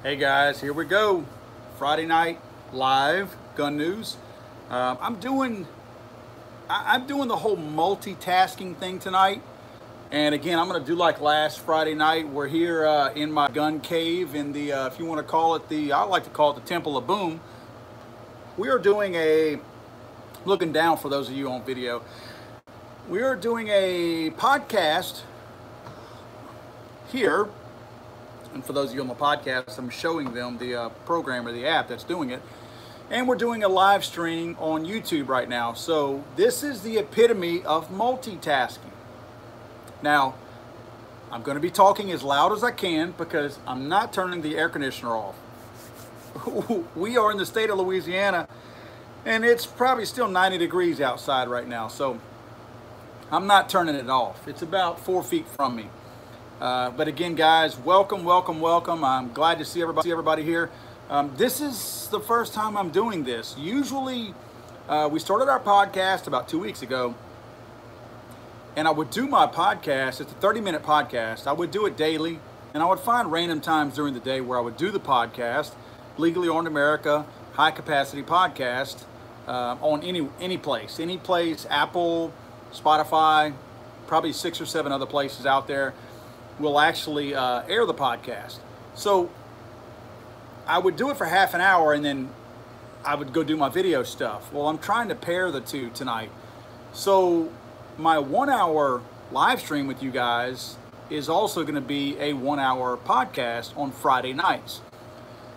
Hey guys, here we go. Friday night live gun news. I'm doing the whole multitasking thing tonight, and again, I'm going to do like last Friday night. We're here in my gun cave in the, if you want to call it I like to call it the Temple of Boom. We are doing looking down for those of you on video. We are doing a podcast here. And for those of you on the podcast, I'm showing them the program or the app that's doing it. And we're doing a live stream on YouTube right now. So this is the epitome of multitasking. Now, I'm going to be talking as loud as I can because I'm not turning the air conditioner off. We are in the state of Louisiana, and it's probably still 90 degrees outside right now. So I'm not turning it off. It's about 4 feet from me. But again, guys, welcome. I'm glad to see everybody here. This is the first time I'm doing this. Usually, we started our podcast about 2 weeks ago, and I would do my podcast. It's a 30-minute podcast. I would do it daily, and I would find random times during the day where I would do the podcast, Legally Armed America, high-capacity podcast, on any place, Apple, Spotify, probably 6 or 7 other places out there will actually air the podcast. So I would do it for half an hour and then I would go do my video stuff. Well, I'm trying to pair the two tonight. So my 1 hour live stream with you guys is also going to be a 1 hour podcast on Friday nights.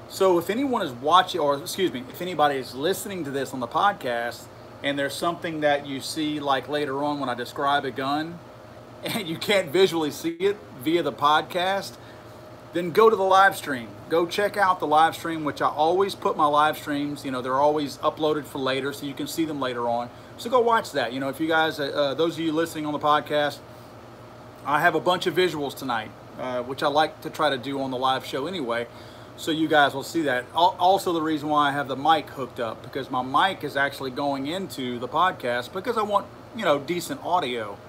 So if anyone is watching, or excuse me, if anybody is listening to this on the podcast and there's something that you see like later on when I describe a gun, and you can't visually see it via the podcast, then go to the live stream. Go check out the live stream, which I always put my live streams, they're always uploaded for later so you can see them later on. So go watch that. If you guys, those of you listening on the podcast, I have a bunch of visuals tonight, which I like to try to do on the live show anyway. So you guys will see that. Also the reason why I have the mic hooked up, because my mic is actually going into the podcast because I want, decent audio.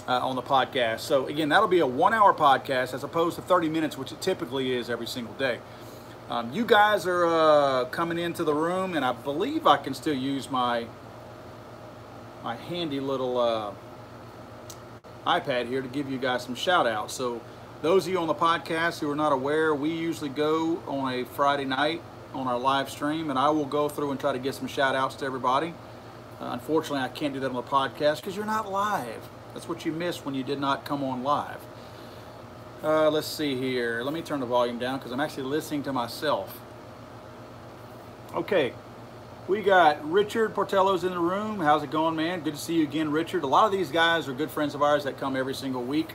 On the podcast. So again, that'll be a 1 hour podcast as opposed to 30 minutes, which it typically is every single day. You guys are coming into the room, and I believe I can still use my handy little iPad here to give you guys some shout outs. So those of you on the podcast who are not aware, we usually go on a Friday night on our live stream, and I will go through and try to get some shout outs to everybody. Unfortunately, I can't do that on the podcast because you're not live. That's what you missed when you did not come on live. Let's see here. Let me turn the volume down because I'm actually listening to myself. Okay, we got Richard Portello's in the room. How's it going, man? Good to see you again, Richard. A lot of these guys are good friends of ours that come every single week.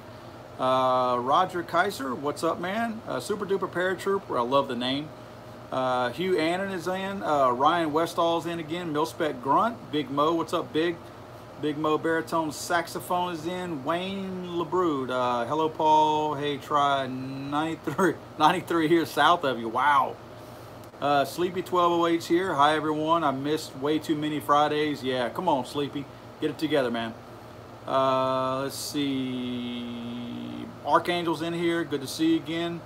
Roger Kaiser, what's up, man? Super Duper Paratrooper, I love the name. Hugh Annan is in. Ryan Westall's in again. Milspec Grunt. Big Mo, what's up, Big? Big Mo Baritone Saxophone is in. Wayne LeBrood. Hello, Paul. Hey, try 93 here south of you. Wow. Sleepy 1208's here. Hi, everyone. I missed way too many Fridays. Yeah, come on, Sleepy. Get it together, man. Let's see. Archangel's in here. Good to see you again.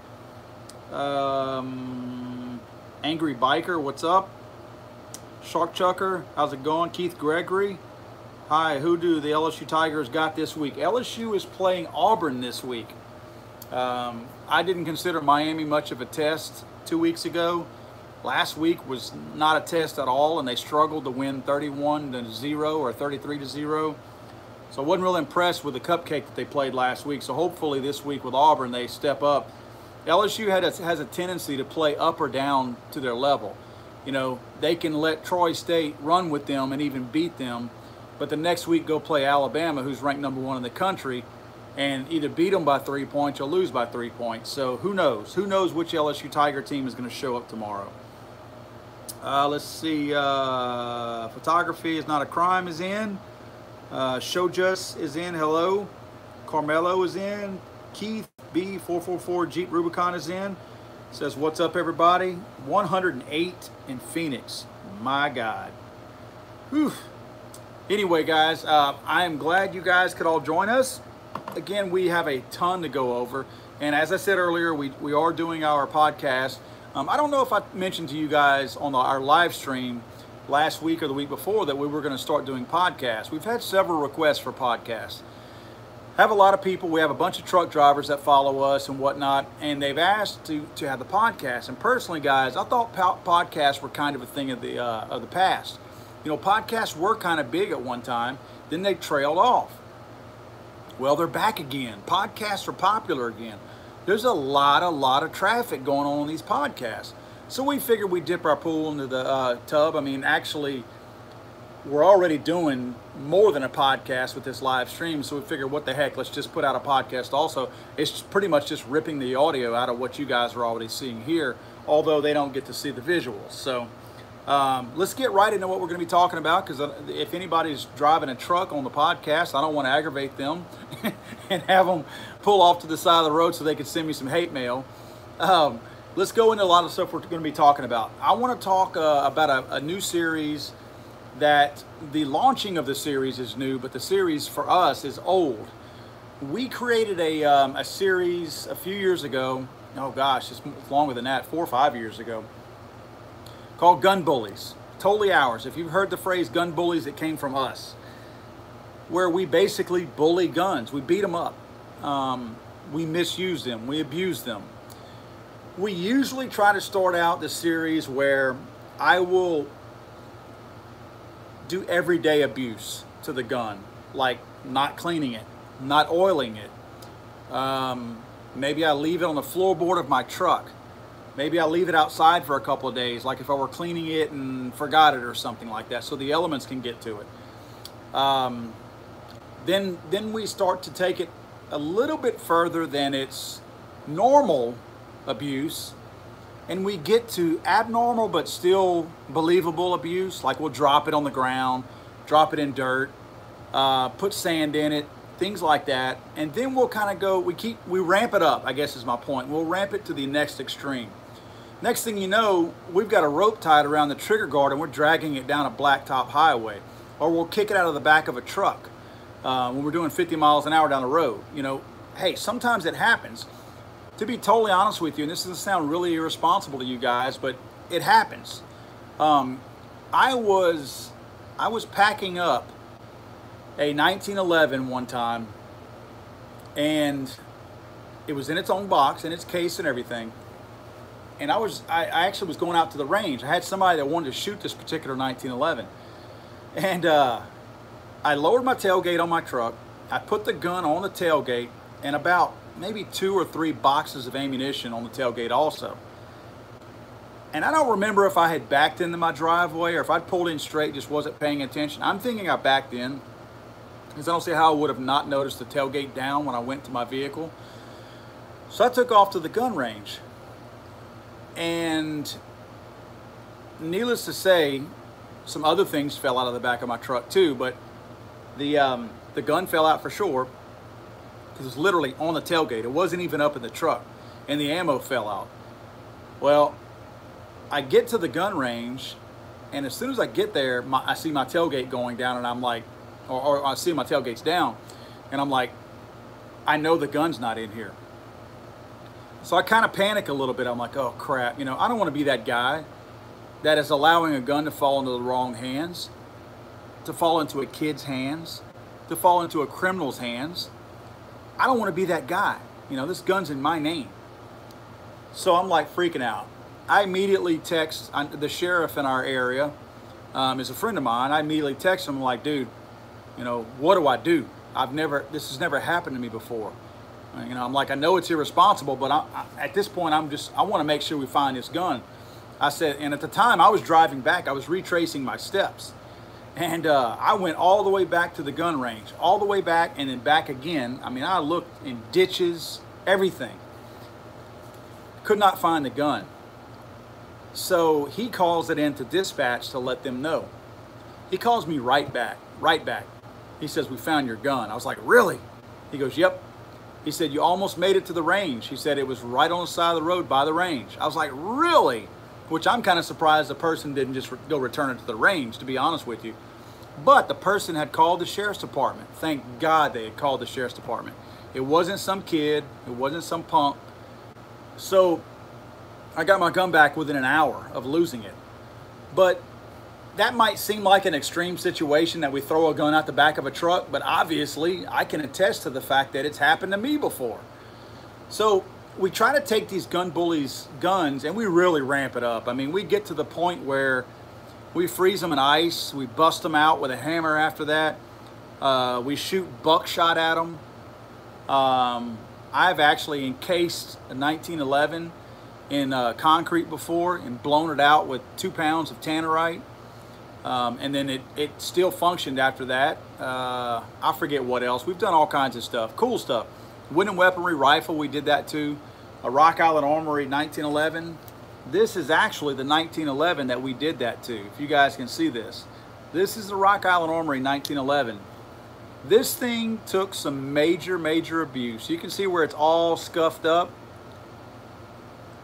Angry Biker, what's up? Shark Chucker, how's it going? Keith Gregory. Hi, who do the LSU Tigers got this week? LSU is playing Auburn this week. I didn't consider Miami much of a test 2 weeks ago. Last week was not a test at all, and they struggled to win 31-0 or 33-0. So I wasn't real impressed with the cupcake that they played last week. So hopefully this week with Auburn, they step up. LSU has a tendency to play up or down to their level. They can let Troy State run with them and even beat them, but the next week go play Alabama, who's ranked #1 in the country, and either beat them by 3 points or lose by 3 points. So who knows? Who knows which LSU Tiger team is going to show up tomorrow? Let's see. Photography is not a crime is in. Showjus is in. Hello. Carmelo is in. Keith B444 Jeep Rubicon is in. Says, what's up, everybody? 108 in Phoenix. My God. Whew. Anyway, guys, I am glad you guys could all join us. Again, we have a ton to go over. And as I said earlier, we are doing our podcast I don't know if I mentioned to you guys on our live stream last week or the week before that we were going to start doing podcasts. We've had several requests for podcasts. Have a lot of people. We have a bunch of truck drivers that follow us and whatnot, and they've asked to have the podcast. And personally, guys, I thought podcasts were kind of a thing of the past. You know, podcasts were kind of big at one time, then they trailed off. Well, they're back again. Podcasts are popular again. There's a lot of traffic going on these podcasts. So we figured we'd dip our pool into the tub. I mean, actually, we're already doing more than a podcast with this live stream, so we figured, what the heck, let's just put out a podcast also. It's pretty much just ripping the audio out of what you guys are already seeing here, although they don't get to see the visuals. So let's get right into what we're going to be talking about, because if anybody's driving a truck on the podcast, I don't want to aggravate them and have them pull off to the side of the road so they can send me some hate mail. Let's go into a lot of stuff we're going to be talking about. I want to talk about a new series that the launching of the series is new, but the series for us is old. We created a series a few years ago, oh gosh, it's longer than that, 4 or 5 years ago, called Gun Bullies. Totally ours. If you've heard the phrase gun bullies, it came from us, where we basically bully guns. We beat them up. We misuse them. We abuse them. We usually try to start out the series where I will do everyday abuse to the gun, like not cleaning it, not oiling it. Maybe I leave it on the floorboard of my truck. Maybe I leave it outside for a couple of days, like if I were cleaning it and forgot it or something like that, so the elements can get to it. Then we start to take it a little bit further than its normal abuse, and we get to abnormal but still believable abuse. Like we'll drop it on the ground, drop it in dirt, put sand in it, things like that. And then we'll kind of go, we ramp it up, I guess is my point. We'll ramp it to the next extreme. Next thing you know, we've got a rope tied around the trigger guard and we're dragging it down a blacktop highway. Or we'll kick it out of the back of a truck when we're doing 50 miles an hour down the road. You know, hey, sometimes it happens. To be totally honest with you, and this doesn't sound really irresponsible to you guys, but it happens. I was packing up a 1911 one time, and it was in its own box, in its case and everything. And I actually was going out to the range. I had somebody that wanted to shoot this particular 1911. And I lowered my tailgate on my truck. I put the gun on the tailgate and about maybe 2 or 3 boxes of ammunition on the tailgate also. And I don't remember if I had backed into my driveway or if I'd pulled in straight, just wasn't paying attention. I'm thinking I backed in, because I don't see how I would have not noticed the tailgate down when I went to my vehicle. So I took off to the gun range. And needless to say, some other things fell out of the back of my truck too, but the gun fell out for sure, because it was literally on the tailgate. It wasn't even up in the truck, and the ammo fell out. Well, I get to the gun range, and as soon as I get there, I see my tailgate going down, and I'm like, or I see my tailgate's down, and I'm like, I know the gun's not in here. So I kind of panic a little bit. I'm like, oh crap, you know, I don't want to be that guy that is allowing a gun to fall into the wrong hands, to fall into a kid's hands, to fall into a criminal's hands. I don't want to be that guy. You know, this gun's in my name. So I'm like freaking out. I immediately text the sheriff in our area, is a friend of mine. I immediately text him like, dude, you know, what do I do? This has never happened to me before. You know, I'm like, I know it's irresponsible, but at this point, I want to make sure we find this gun. I said, and at the time I was driving back, I was retracing my steps. And I went all the way back to the gun range, all the way back and then back again. I mean, I looked in ditches, everything. Could not find the gun. So he calls it into dispatch to let them know. He calls me right back. He says, we found your gun. I was like, really? He goes, yep. He said, you almost made it to the range. He said, it was right on the side of the road by the range. I was like, really? Which I'm kind of surprised the person didn't just go return it to the range, to be honest with you. But the person had called the sheriff's department. Thank God they had called the sheriff's department. It wasn't some kid. It wasn't some punk. So I got my gun back within an hour of losing it. But that might seem like an extreme situation that we throw a gun out the back of a truck, but obviously I can attest to the fact that it's happened to me before. So we try to take these gun bullies guns and we really ramp it up. I mean, we get to the point where we freeze them in ice, we bust them out with a hammer after that. We shoot buckshot at them. I've actually encased a 1911 in concrete before and blown it out with 2 pounds of tannerite. And then it still functioned after that. I forget what else. We've done all kinds of stuff, cool stuff. Windham weaponry rifle, we did that too. A Rock Island Armory 1911. This is actually the 1911 that we did that to. If you guys can see this. This is the Rock Island Armory 1911. This thing took some major abuse. You can see where it's all scuffed up.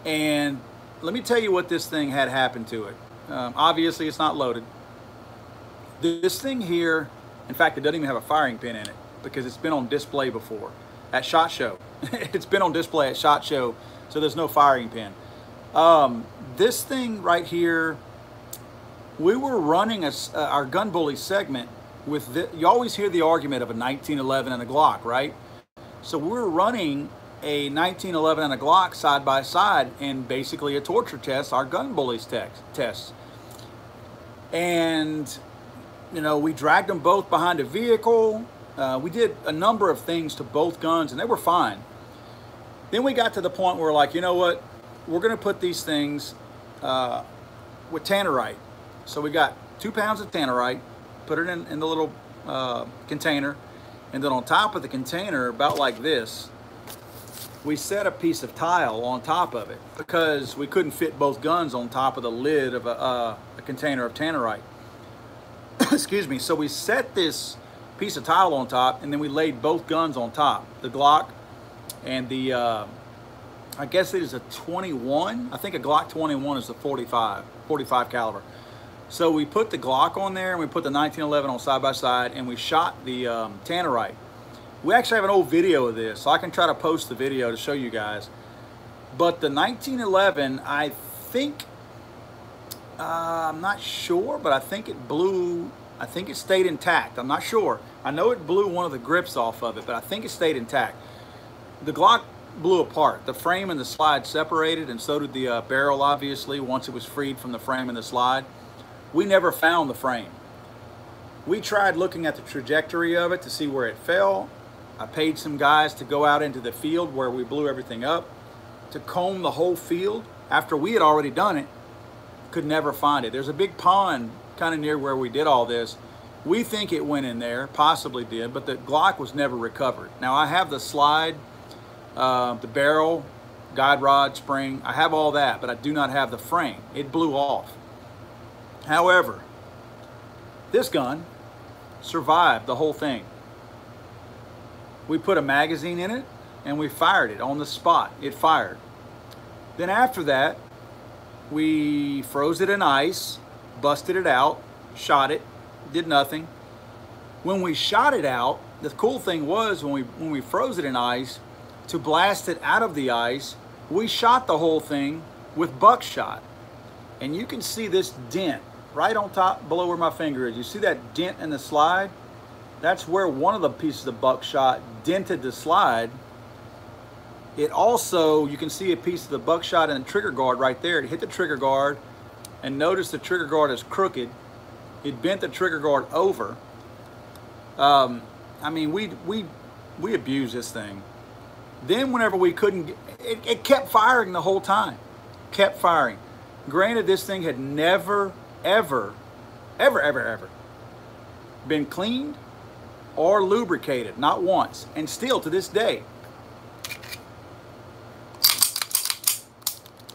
And let me tell you what this thing had happened to it. Obviously, it's not loaded. This thing here, in fact, it doesn't even have a firing pin in it because it's been on display before at SHOT Show. It's been on display at SHOT Show, so there's no firing pin. This thing right here, we were running our gun bully segment with this. You always hear the argument of a 1911 and a Glock, right? So we're running a 1911 and a Glock side by side in basically a torture test, our gun bullies tests. And, you know, we dragged them both behind a vehicle. We did a number of things to both guns and they were fine. Then we got to the point where we're like, you know what? We're going to put these things with tannerite. So we got 2 pounds of tannerite, put it in the little container. And then on top of the container, about like this, we set a piece of tile on top of it because we couldn't fit both guns on top of the lid of a container of tannerite. Excuse me. So we set this piece of tile on top and then we laid both guns on top. The Glock and the, I guess it is a 21. I think a Glock 21 is a 45 caliber. So we put the Glock on there and we put the 1911 on side by side and we shot the tannerite. We actually have an old video of this, so I can try to post the video to show you guys. But the 1911, I think, I'm not sure, but I think it blew, I think it stayed intact. I'm not sure. I know it blew one of the grips off of it, but I think it stayed intact. The Glock blew apart. The frame and the slide separated, and so did the barrel, obviously, once it was freed from the frame and the slide. We never found the frame. We tried looking at the trajectory of it to see where it fell. I paid some guys to go out into the field where we blew everything up to comb the whole field after we had already done it. Could never find it. There's a big pond kind of near where we did all this. We think it went in there, possibly did, but the Glock was never recovered. Now I have the slide, the barrel, guide rod, spring. I have all that, but I do not have the frame. It blew off. However, this gun survived the whole thing. We put a magazine in it and we fired it on the spot. It fired. Then after that, we froze it in ice, busted it out, shot it, did nothing. When we shot it out, the cool thing was when we froze it in ice, to blast it out of the ice, we shot the whole thing with buckshot. And you can see this dent right on top below where my finger is. You see that dent in the slide? That's where one of the pieces of buckshot dented the slide. It also, you can see a piece of the buckshot in the trigger guard right there. It hit the trigger guard, and notice the trigger guard is crooked. It bent the trigger guard over. I mean, we abused this thing. Then whenever we couldn't, it kept firing the whole time. Kept firing. Granted, this thing had never, ever been cleaned or lubricated, not once, and still to this day,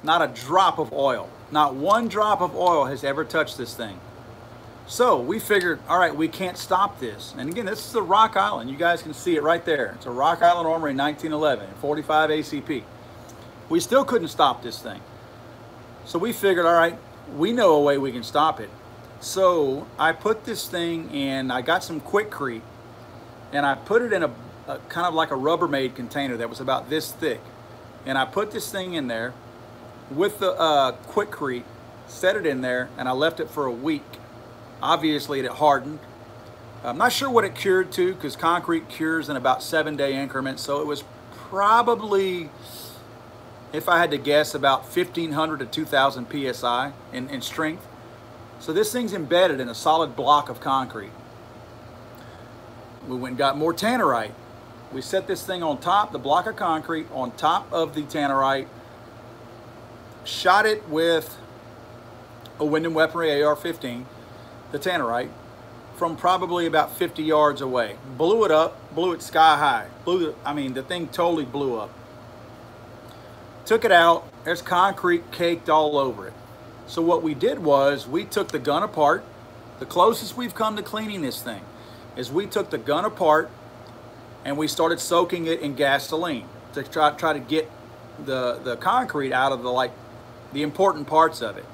not a drop of oil, not one drop of oil has ever touched this thing. So we figured, all right, we can't stop this. And again, this is a Rock Island. You guys can see it right there. It's a Rock Island Armory 1911, 45 ACP. We still couldn't stop this thing. So we figured, all right, we know a way we can stop it. So I put this thing in, I got some Quickcrete, and I put it in a kind of like a Rubbermaid container that was about this thick. And I put this thing in there, with the Quickcrete, set it in there, and I left it for a week. Obviously, it hardened. I'm not sure what it cured to, because concrete cures in about 7-day increments, so it was probably, if I had to guess, about 1,500 to 2,000 PSI in strength. So this thing's embedded in a solid block of concrete. We went and got more tannerite. We set this thing on top, the block of concrete, on top of the tannerite, shot it with a Windham weaponry AR-15, the tannerite, from probably about 50 yards away. Blew it up, blew it sky high. The thing totally blew up. Took it out, there's concrete caked all over it. So what we did was, we took the gun apart. The closest we've come to cleaning this thing is we took the gun apart and we started soaking it in gasoline to try to get the concrete out of the important parts of it.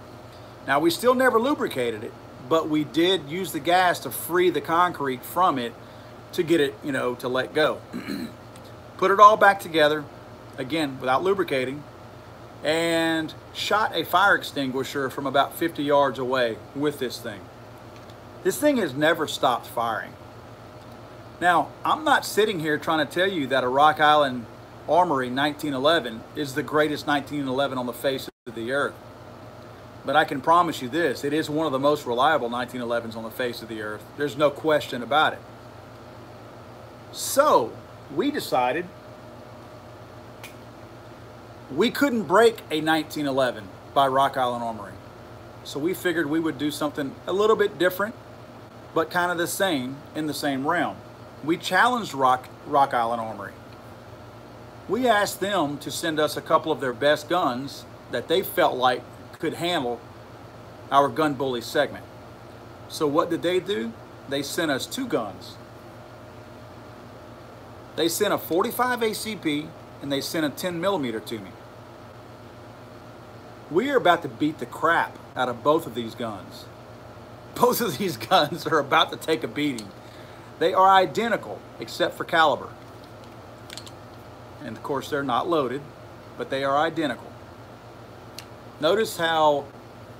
Now, we still never lubricated it, but we did use the gas to free the concrete from it to get it, to let go. Put it all back together, again, without lubricating, and shot a fire extinguisher from about 50 yards away with this thing. This thing has never stopped firing. Now, I'm not sitting here trying to tell you that a Rock Island Armory 1911 is the greatest 1911 on the face of the earth. But I can promise you this, it is one of the most reliable 1911s on the face of the earth. There's no question about it. So, we decided we couldn't break a 1911 by Rock Island Armory. So we figured we would do something a little bit different, but kind of the same, in the same realm. We challenged Rock Island Armory. We asked them to send us a couple of their best guns that they felt like could handle our gun bully segment. So what did they do? They sent us 2 guns. They sent a 45 ACP and they sent a 10mm to me. We are about to beat the crap out of both of these guns. Both of these guns are about to take a beating. They are identical except for caliber. And of course they're not loaded, but they are identical. Notice how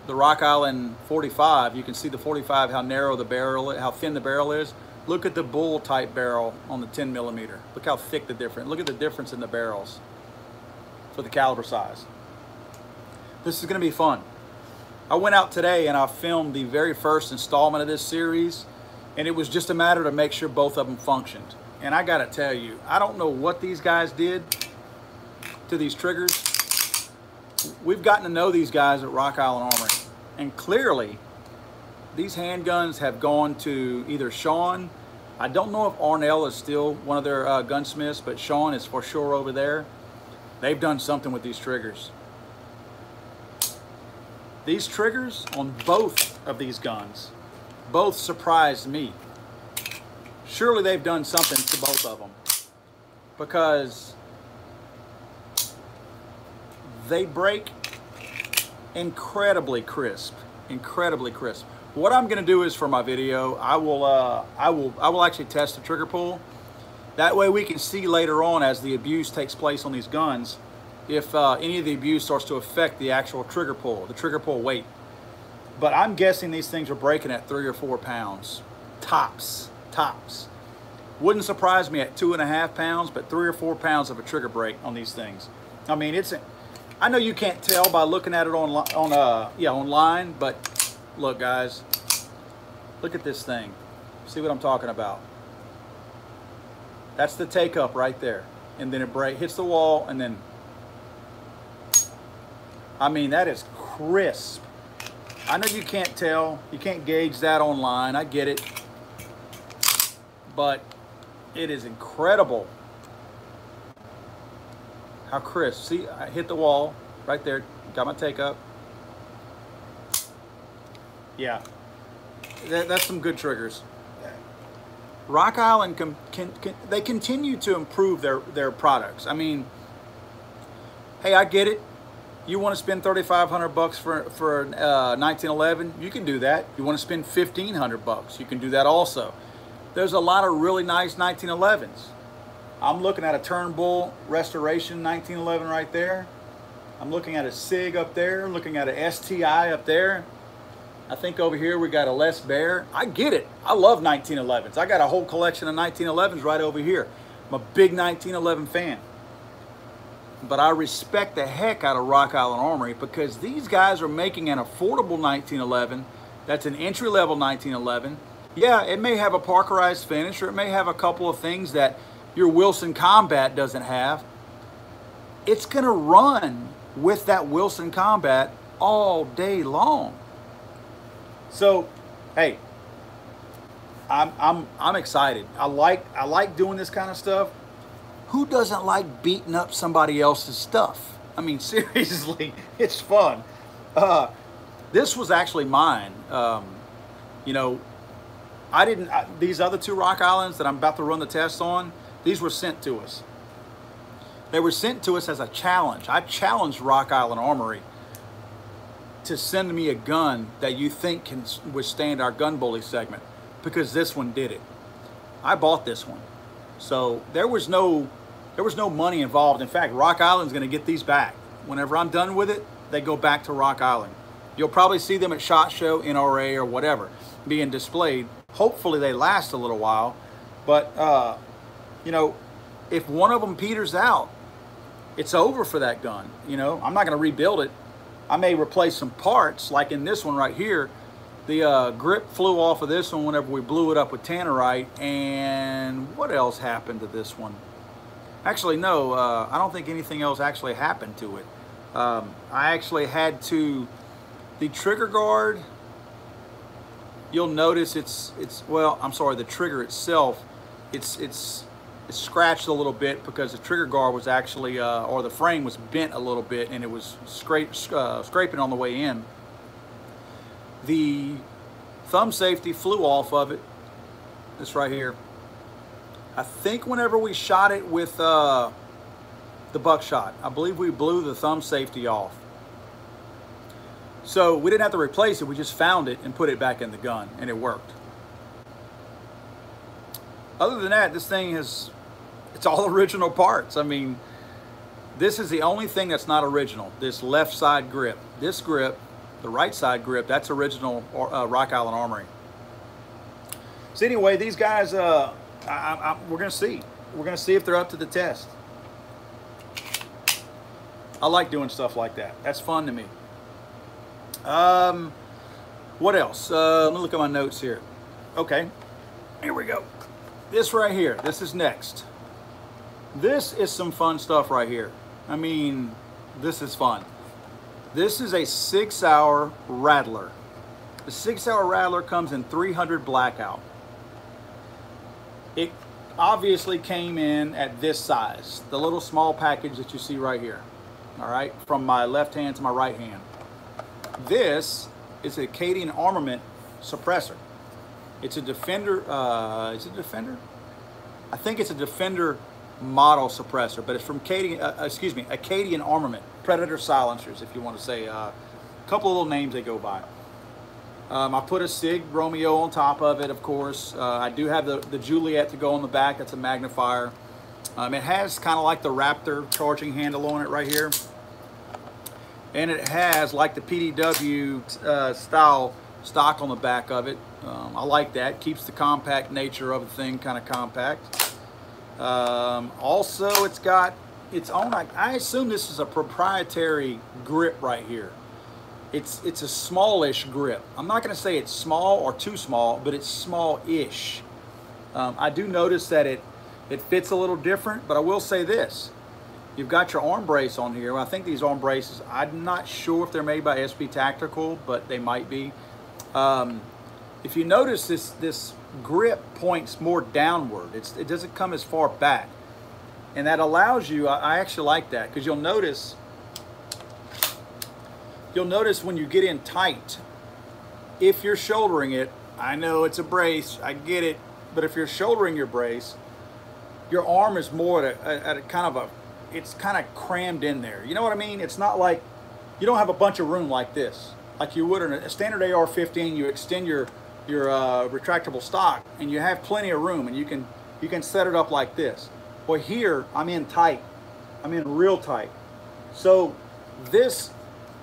the Rock Island 45, you can see the 45, how narrow the barrel is, how thin the barrel is. Look at the bull type barrel on the 10mm. Look how thick the difference. Look at the difference in the barrels for the caliber size. This is going to be fun. I went out today and I filmed the very first installment of this series, and it was just a matter to make sure both of them functioned. And I got to tell you, I don't know what these guys did to these triggers. We've gotten to know these guys at Rock Island Armory, and clearly these handguns have gone to either Sean. I don't know if Arnell is still one of their gunsmiths, but Sean is for sure over there. They've done something with these triggers. These triggers on both of these guns both surprised me. Surely they've done something to both of them, because they break incredibly crisp, incredibly crisp. What I'm going to do is, for my video, I will actually test the trigger pull. That way we can see later on, as the abuse takes place on these guns, if any of the abuse starts to affect the actual trigger pull, the trigger pull weight. But I'm guessing these things are breaking at 3 or 4 pounds, tops. Wouldn't surprise me at 2.5 pounds, but 3 or 4 pounds of a trigger break on these things. I mean, I know you can't tell by looking at it online, but look, guys, look at this thing. See what I'm talking about? That's the take up right there, and then it hits the wall, and then, I mean, that is crisp. I know you can't tell, you can't gauge that online, I get it, but it is incredible how crisp. See, I hit the wall right there, got my take up. Yeah, that's some good triggers. Rock Island they continue to improve their products. I mean, hey, I get it. You want to spend $3,500 for 1911, you can do that. You want to spend $1,500, you can do that also. There's a lot of really nice 1911s. I'm looking at a Turnbull Restoration 1911 right there. I'm looking at a SIG up there, looking at a STI up there. I think over here we got a Les Bear. I get it. I love 1911s. I got a whole collection of 1911s right over here. I'm a big 1911 fan. But I respect the heck out of Rock Island Armory because these guys are making an affordable 1911 that's an entry-level 1911. Yeah, it may have a Parkerized finish, or it may have a couple of things that your Wilson Combat doesn't have. It's going to run with that Wilson Combat all day long. So, hey, I'm excited. I like doing this kind of stuff. Who doesn't like beating up somebody else's stuff? I mean, seriously, it's fun. This was actually mine. You know, these other two Rock Islands that I'm about to run the test on, these were sent to us. They were sent to us as a challenge. I challenged Rock Island Armory to send me a gun that you think can withstand our gun bully segment, because this one did it. I bought this one. So there was no money involved. In fact, Rock Island's gonna get these back. Whenever I'm done with it, they go back to Rock Island. You'll probably see them at SHOT Show, NRA, or whatever, being displayed. Hopefully they last a little while. But, you know, if one of them peters out, it's over for that gun. You know, I'm not going to rebuild it. I may replace some parts, like in this one right here. The grip flew off of this one whenever we blew it up with tannerite. And what else happened to this one? Actually, no, I don't think anything else actually happened to it. I actually had to, the trigger guard, you'll notice well, I'm sorry, the trigger itself, it's scratched a little bit because the trigger guard was actually, or the frame was bent a little bit, and it was scraping on the way in. The thumb safety flew off of it, this right here. I think whenever we shot it with the buckshot, I believe we blew the thumb safety off. So we didn't have to replace it, we just found it and put it back in the gun, and it worked. Other than that, this thing it's all original parts. I mean, this is the only thing that's not original, this left side grip. This grip, the right side grip, that's original Rock Island Armory. So anyway, these guys, we're gonna see. We're gonna see if they're up to the test. I like doing stuff like that. That's fun to me. What else? Let me look at my notes here. Okay, here we go. This right here, this is next. This is some fun stuff right here. I mean, this is fun. This is a 6-hour Rattler. The 6-hour Rattler comes in 300 blackout. It obviously came in at this size, the little small package that you see right here. All right, from my left hand to my right hand. This is a Acadian Armament suppressor. It's a Defender, is it Defender? I think it's a Defender model suppressor, but it's from Acadian Armament. Predator silencers, if you want to say. A couple of little names they go by. I put a SIG Romeo on top of it, of course. I do have the Juliet to go on the back. That's a magnifier. It has kind of like the Raptor charging handle on it right here. And it has like the PDW style stock on the back of it. I like that. Keeps the compact nature of the thing kind of compact. Also, it's got its own, I assume this is a proprietary grip right here. It's a smallish grip. I'm not going to say it's small or too small, but it's small-ish. I do notice that it fits a little different, but I will say this. You've got your arm brace on here. I think these arm braces, I'm not sure if they're made by SB Tactical, but they might be. If you notice, this grip points more downward. It doesn't come as far back. And that allows you, I actually like that, because you'll notice when you get in tight, if you're shouldering it, I know it's a brace, I get it, but if you're shouldering your brace, your arm is more at a kind of a, it's kind of crammed in there. You know what I mean? It's not like, you don't have a bunch of room like this. Like you would in a standard AR-15, you extend your retractable stock, and you have plenty of room, and you can set it up like this. Well, here I'm in tight. I'm in real tight. So this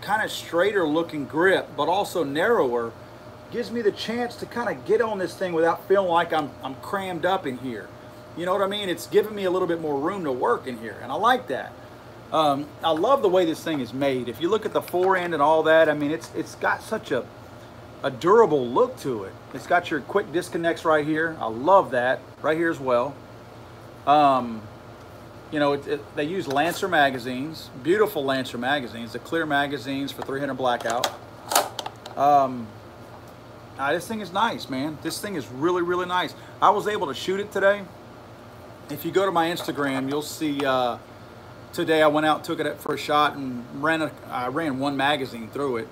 kind of straighter looking grip, but also narrower, gives me the chance to kind of get on this thing without feeling like I'm crammed up in here. You know what I mean? It's giving me a little bit more room to work in here, and I like that. I love the way this thing is made. If you look at the fore end and all that, I mean, it's got such a durable look to it. It's got your quick disconnects right here. I love that. Right here as well. You know, they use Lancer magazines, beautiful Lancer magazines, the clear magazines for 300 blackout. This thing is nice, man. This thing is really, really nice. I was able to shoot it today. If you go to my Instagram, you'll see today I went out, took it for a shot, and I ran one magazine through it.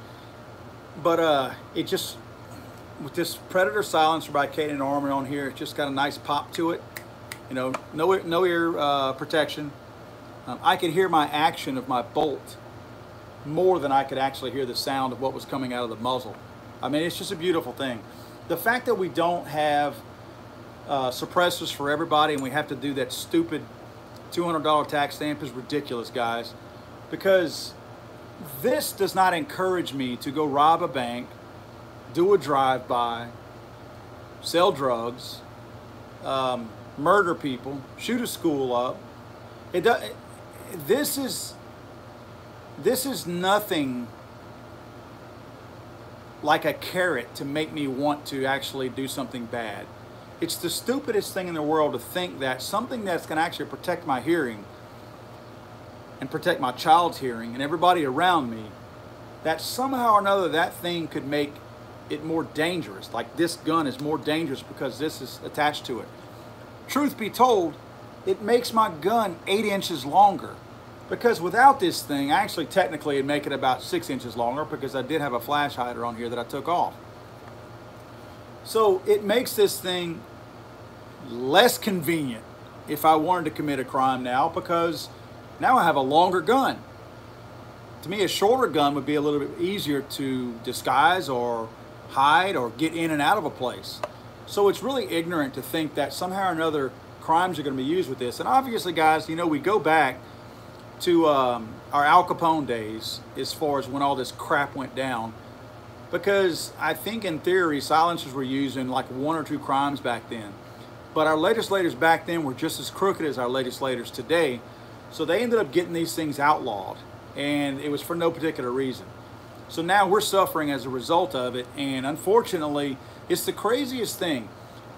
But it just, with this Predator silencer by K&N Armory on here, it's just got a nice pop to it. You know, no ear protection. I could hear my action of my bolt more than I could actually hear the sound of what was coming out of the muzzle. I mean, it's just a beautiful thing. The fact that we don't have suppressors for everybody and we have to do that stupid $200 tax stamp is ridiculous, guys. Because this does not encourage me to go rob a bank, do a drive-by, sell drugs, murder people, shoot a school up. This is nothing like a carrot to make me want to actually do something bad. It's the stupidest thing in the world to think that something that's going to actually protect my hearing and protect my child's hearing and everybody around me, that somehow or another that thing could make it more dangerous. Like this gun is more dangerous because this is attached to it. Truth be told, it makes my gun 8 inches longer. Because without this thing, actually technically it'd make it about 6 inches longer because I did have a flash hider on here that I took off. So it makes this thing less convenient if I wanted to commit a crime now, because now I have a longer gun. To me, a shorter gun would be a little bit easier to disguise or hide or get in and out of a place. So it's really ignorant to think that somehow or another crimes are going to be used with this. And obviously, guys, you know, we go back to our Al Capone days as far as when all this crap went down, because I think in theory silencers were used in like 1 or 2 crimes back then. But our legislators back then were just as crooked as our legislators today. So they ended up getting these things outlawed, and it was for no particular reason. So now we're suffering as a result of it, and unfortunately, it's the craziest thing.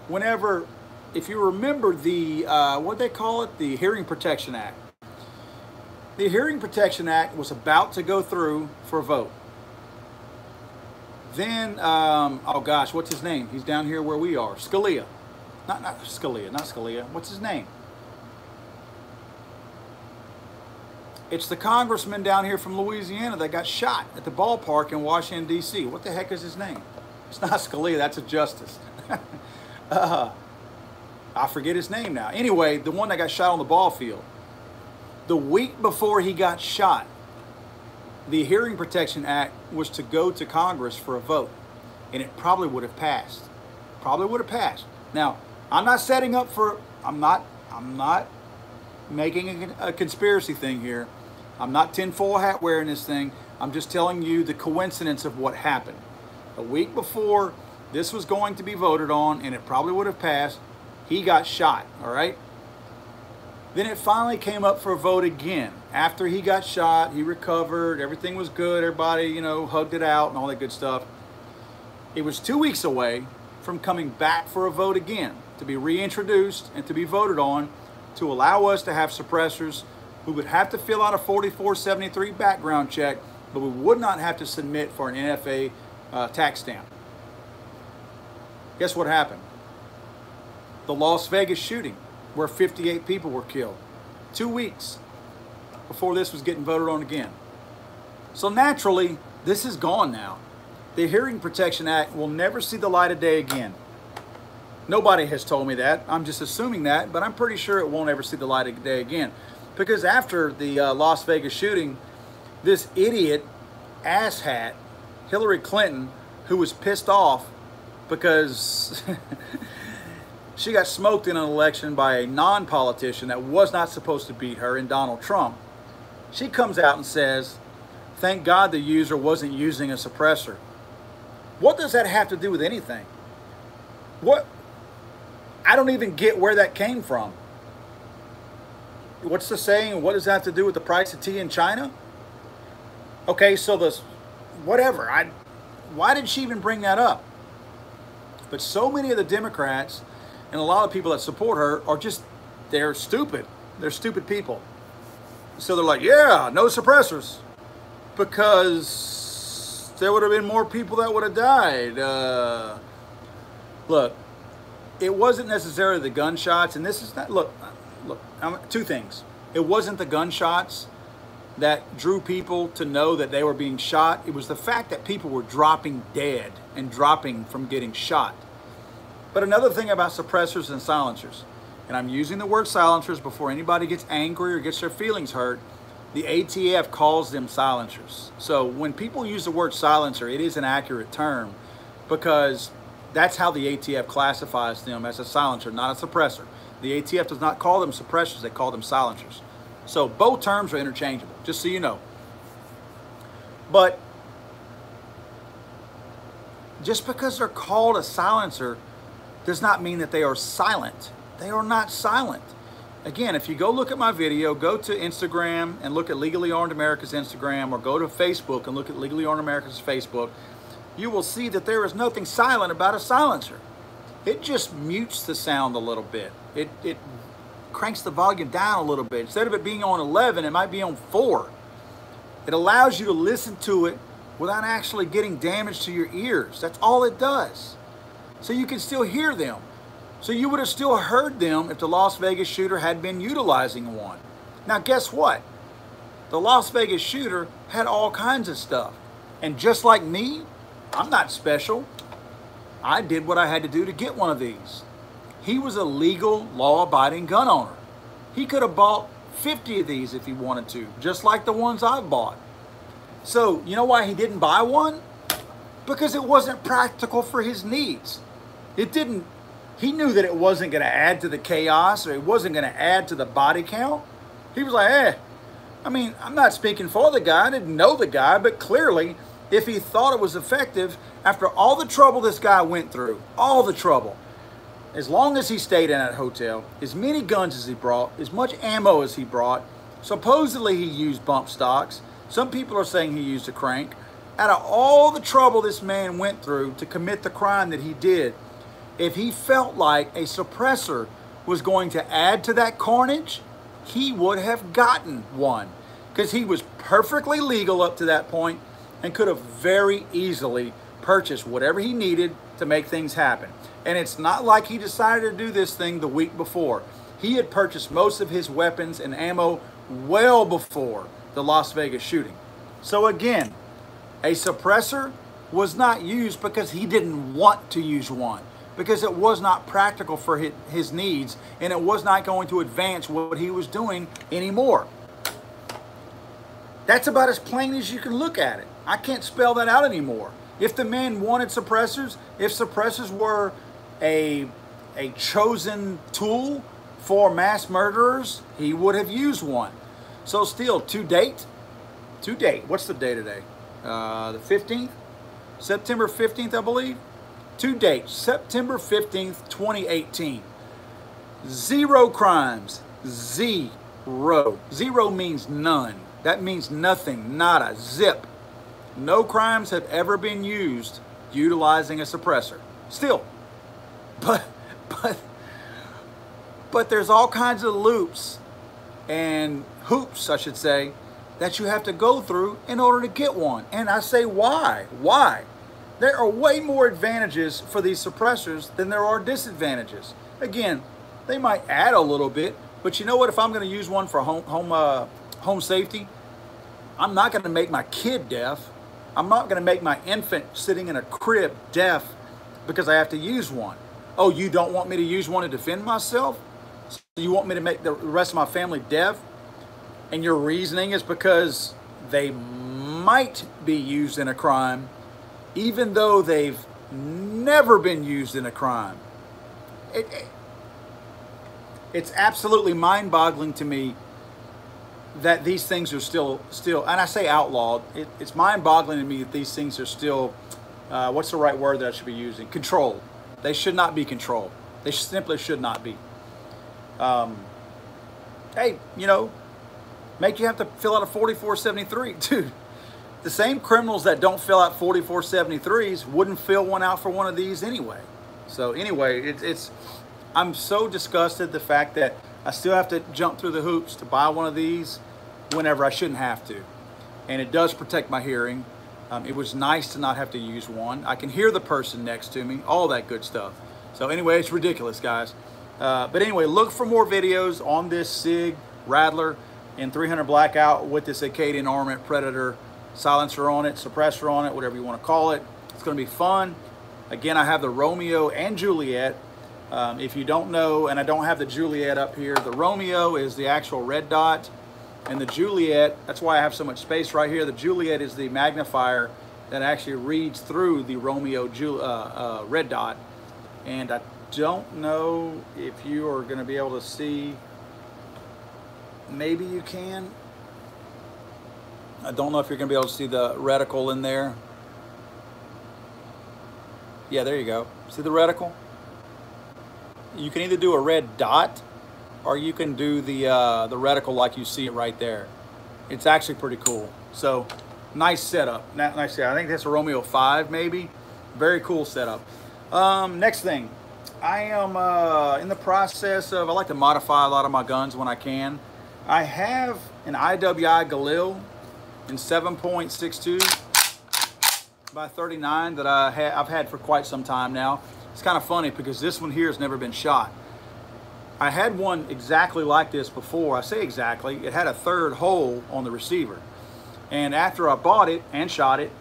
Whenever, if you remember the, what they call it, the Hearing Protection Act. The Hearing Protection Act was about to go through for a vote. Then, oh gosh, what's his name? He's down here where we are. Scalia. Not Scalia. What's his name? It's the congressman down here from Louisiana that got shot at the ballpark in Washington, D.C. What the heck is his name? It's not Scalia, that's a justice. I forget his name now. Anyway, the one that got shot on the ball field. The week before he got shot, the Hearing Protection Act was to go to Congress for a vote, and it probably would have passed. Probably would have passed. Now, I'm not setting up for, I'm not making a conspiracy thing here. I'm not tinfoil hat wearing this thing. I'm just telling you the coincidence of what happened. A week before this was going to be voted on, and it probably would have passed, he got shot, all right? Then it finally came up for a vote again. After he got shot, he recovered, everything was good, everybody, you know, hugged it out and all that good stuff. It was 2 weeks away from coming back for a vote again, to be reintroduced and to be voted on, to allow us to have suppressors who would have to fill out a 4473 background check, but we would not have to submit for an NFA tax stamp. Guess what happened? The Las Vegas shooting, where 58 people were killed. 2 weeks before this was getting voted on again. So naturally, this is gone now. The Hearing Protection Act will never see the light of day again. Nobody has told me that. I'm just assuming that, but I'm pretty sure it won't ever see the light of day again. Because after the Las Vegas shooting, this idiot asshat, Hillary Clinton, who was pissed off because she got smoked in an election by a non-politician that was not supposed to beat her, in Donald Trump. She comes out and says, thank God the user wasn't using a suppressor. What does that have to do with anything? What? I don't even get where that came from. What's the saying? What does that have to do with the price of tea in China? Okay, so whatever. Why did she even bring that up? But so many of the Democrats and a lot of people that support her are they're stupid. They're stupid people. So they're like, yeah, no suppressors. Because there would have been more people that would have died. Look, it wasn't necessarily the gunshots, and this is not, look, two things. It wasn't the gunshots that drew people to know that they were being shot. It was the fact that people were dropping dead and dropping from getting shot. But another thing about suppressors and silencers, and I'm using the word silencers before anybody gets angry or gets their feelings hurt, the ATF calls them silencers. So when people use the word silencer, it is an accurate term because that's how the ATF classifies them, as a silencer, not a suppressor. The ATF does not call them suppressors, they call them silencers. So both terms are interchangeable, just so you know. But just because they're called a silencer does not mean that they are silent. They are not silent. Again, if you go look at my video, go to Instagram and look at Legally Armed America's Instagram, or go to Facebook and look at Legally Armed America's Facebook, you will see that there is nothing silent about a silencer. It just mutes the sound a little bit. It cranks the volume down a little bit. Instead of it being on 11, it might be on 4. It allows you to listen to it without actually getting damage to your ears. That's all it does. So you can still hear them. So you would have still heard them if the Las Vegas shooter had been utilizing one. Now guess what? The Las Vegas shooter had all kinds of stuff. And just like me, I'm not special. I did what I had to do to get one of these. He was a legal, law-abiding gun owner. He could have bought 50 of these if he wanted to, just like the ones I've bought. So, you know why he didn't buy one? Because it wasn't practical for his needs. He knew that it wasn't going to add to the chaos, or it wasn't going to add to the body count. He was like, I mean, I'm not speaking for the guy. I didn't know the guy, but clearly, if he thought it was effective, after all the trouble this guy went through, all the trouble, as long as he stayed in that hotel, as many guns as he brought, as much ammo as he brought, supposedly he used bump stocks. Some people are saying he used a crank. Out of all the trouble this man went through to commit the crime that he did, if he felt like a suppressor was going to add to that carnage, he would have gotten one, because he was perfectly legal up to that point and could have very easily purchased whatever he needed to make things happen. And it's not like he decided to do this thing the week before. He had purchased most of his weapons and ammo well before the Las Vegas shooting. So again, a suppressor was not used because he didn't want to use one, because it was not practical for his needs, and it was not going to advance what he was doing anymore. That's about as plain as you can look at it. I can't spell that out anymore. If the man wanted suppressors, if suppressors were a chosen tool for mass murderers, he would have used one. So still, to date, what's the day today? The 15th? September 15th, I believe. To date, September 15th, 2018. 0 crimes. 0. 0 means none. That means nothing, nada, zip. No crimes have ever been used utilizing a suppressor. Still. But there's all kinds of loops and hoops, I should say, that you have to go through in order to get one. And I say, why? Why? There are way more advantages for these suppressors than there are disadvantages. Again, they might add a little bit, but you know what? If I'm going to use one for home safety, I'm not going to make my kid deaf. I'm not going to make my infant sitting in a crib deaf because I have to use one. Oh, you don't want me to use one to defend myself? So you want me to make the rest of my family deaf? And your reasoning is because they might be used in a crime, even though they've never been used in a crime. It's absolutely mind-boggling to me that these things are still, and I say outlawed. It's mind-boggling to me that these things are still, what's the right word that I should be using? Controlled. They should not be controlled. They simply should not be. Hey, you know, make you have to fill out a 4473, dude. The same criminals that don't fill out 4473s wouldn't fill one out for one of these anyway. So anyway, I'm so disgusted the fact that I still have to jump through the hoops to buy one of these whenever I shouldn't have to. And it does protect my hearing. It was nice to not have to use one. I can hear the person next to me, all that good stuff. So anyway, it's ridiculous, guys. But anyway, look for more videos on this SIG Rattler in 300 blackout with this Acadian Armament Predator silencer on it, suppressor on it, whatever you want to call it. It's going to be fun. Again, I have the Romeo and Juliet. If you don't know, and I don't have the Juliet up here, the Romeo is the actual red dot, and the Juliet, that's why I have so much space right here. The Juliet is the magnifier that actually reads through the Romeo red dot. And I don't know if you are going to be able to see. Maybe you can. I don't know if you're going to be able to see the reticle in there. Yeah, there you go. See the reticle? You can either do a red dot, or you can do the reticle like you see it right there. It's actually pretty cool. So, nice setup. Nice setup. I think that's a Romeo 5 maybe. Very cool setup. Next thing. I am in the process of, I like to modify a lot of my guns when I can. I have an IWI Galil in 7.62 by 39 that I've had for quite some time now. It's kind of funny because this one here has never been shot. I had one exactly like this before. I say exactly. It had a third hole on the receiver. And after I bought it and shot it,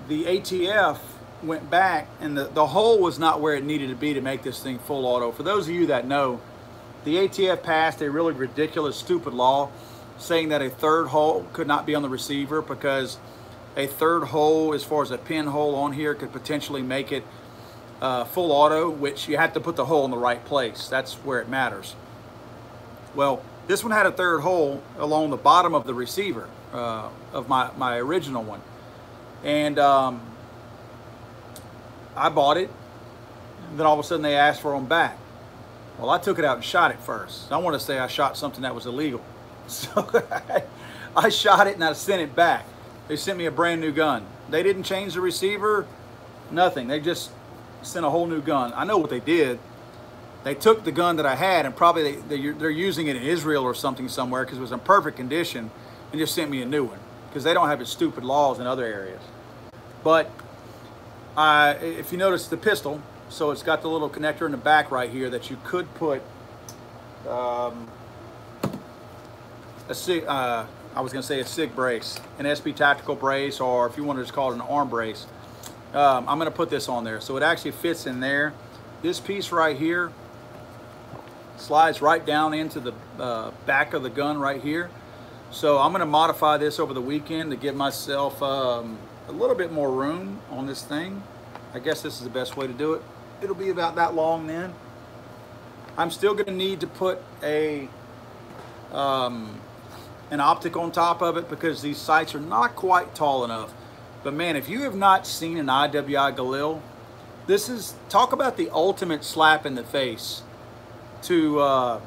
the ATF went back and the hole was not where it needed to be to make this thing full auto. For those of you that know, the ATF passed a really ridiculous, stupid law saying that a third hole could not be on the receiver because a third hole, as far as a pinhole on here, could potentially make it full auto, which you have to put the hole in the right place. That's where it matters. Well, this one had a third hole along the bottom of the receiver of my original one. And I bought it. And then all of a sudden they asked for them back. Well, I took it out and shot it first. I want to say I shot something that was illegal. So I shot it and I sent it back. They sent me a brand new gun. They didn't change the receiver, nothing. They just sent a whole new gun. I know what they did. They took the gun that I had and probably they're using it in Israel or something somewhere because it was in perfect condition and just sent me a new one because they don't have its stupid laws in other areas. But if you notice the pistol, so it's got the little connector in the back right here that you could put a SIG, I was going to say a SIG brace, an SB tactical brace, or if you want to just call it an arm brace. I'm going to put this on there. So it actually fits in there. This piece right here slides right down into the back of the gun right here. So I'm going to modify this over the weekend to give myself a little bit more room on this thing. I guess this is the best way to do it. It'll be about that long then. I'm still going to need to put an optic on top of it because these sights are not quite tall enough. But man, if you have not seen an IWI Galil, this is, talk about the ultimate slap in the face to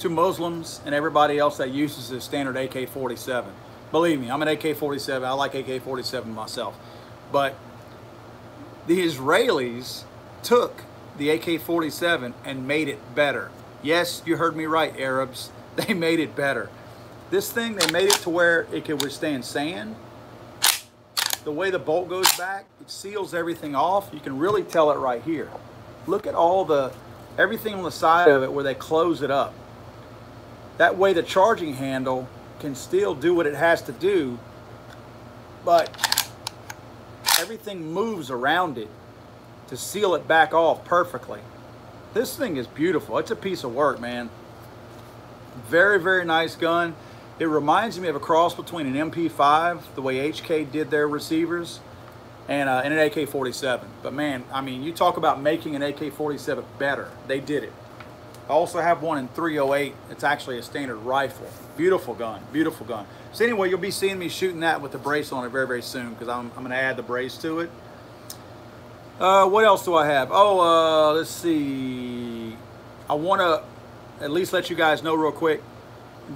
Muslims and everybody else that uses the standard AK-47. Believe me, I'm an AK-47. I like AK-47 myself. But the Israelis took the AK-47 and made it better. Yes, you heard me right, Arabs. They made it better. This thing, they made it to where it can withstand sand. The way the bolt goes back, it seals everything off. You can really tell it right here. Look at all everything on the side of it where they close it up. That way the charging handle can still do what it has to do, but everything moves around it to seal it back off perfectly. This thing is beautiful. It's a piece of work, man. Very, very nice gun. It reminds me of a cross between an MP5, the way HK did their receivers, and an AK-47. But man, I mean, you talk about making an AK-47 better. They did it. I also have one in 308. It's actually a standard rifle. Beautiful gun, beautiful gun. So anyway, you'll be seeing me shooting that with the brace on it very, very soon because I'm going to add the brace to it. What else do I have? Oh, let's see. I want to at least let you guys know real quick.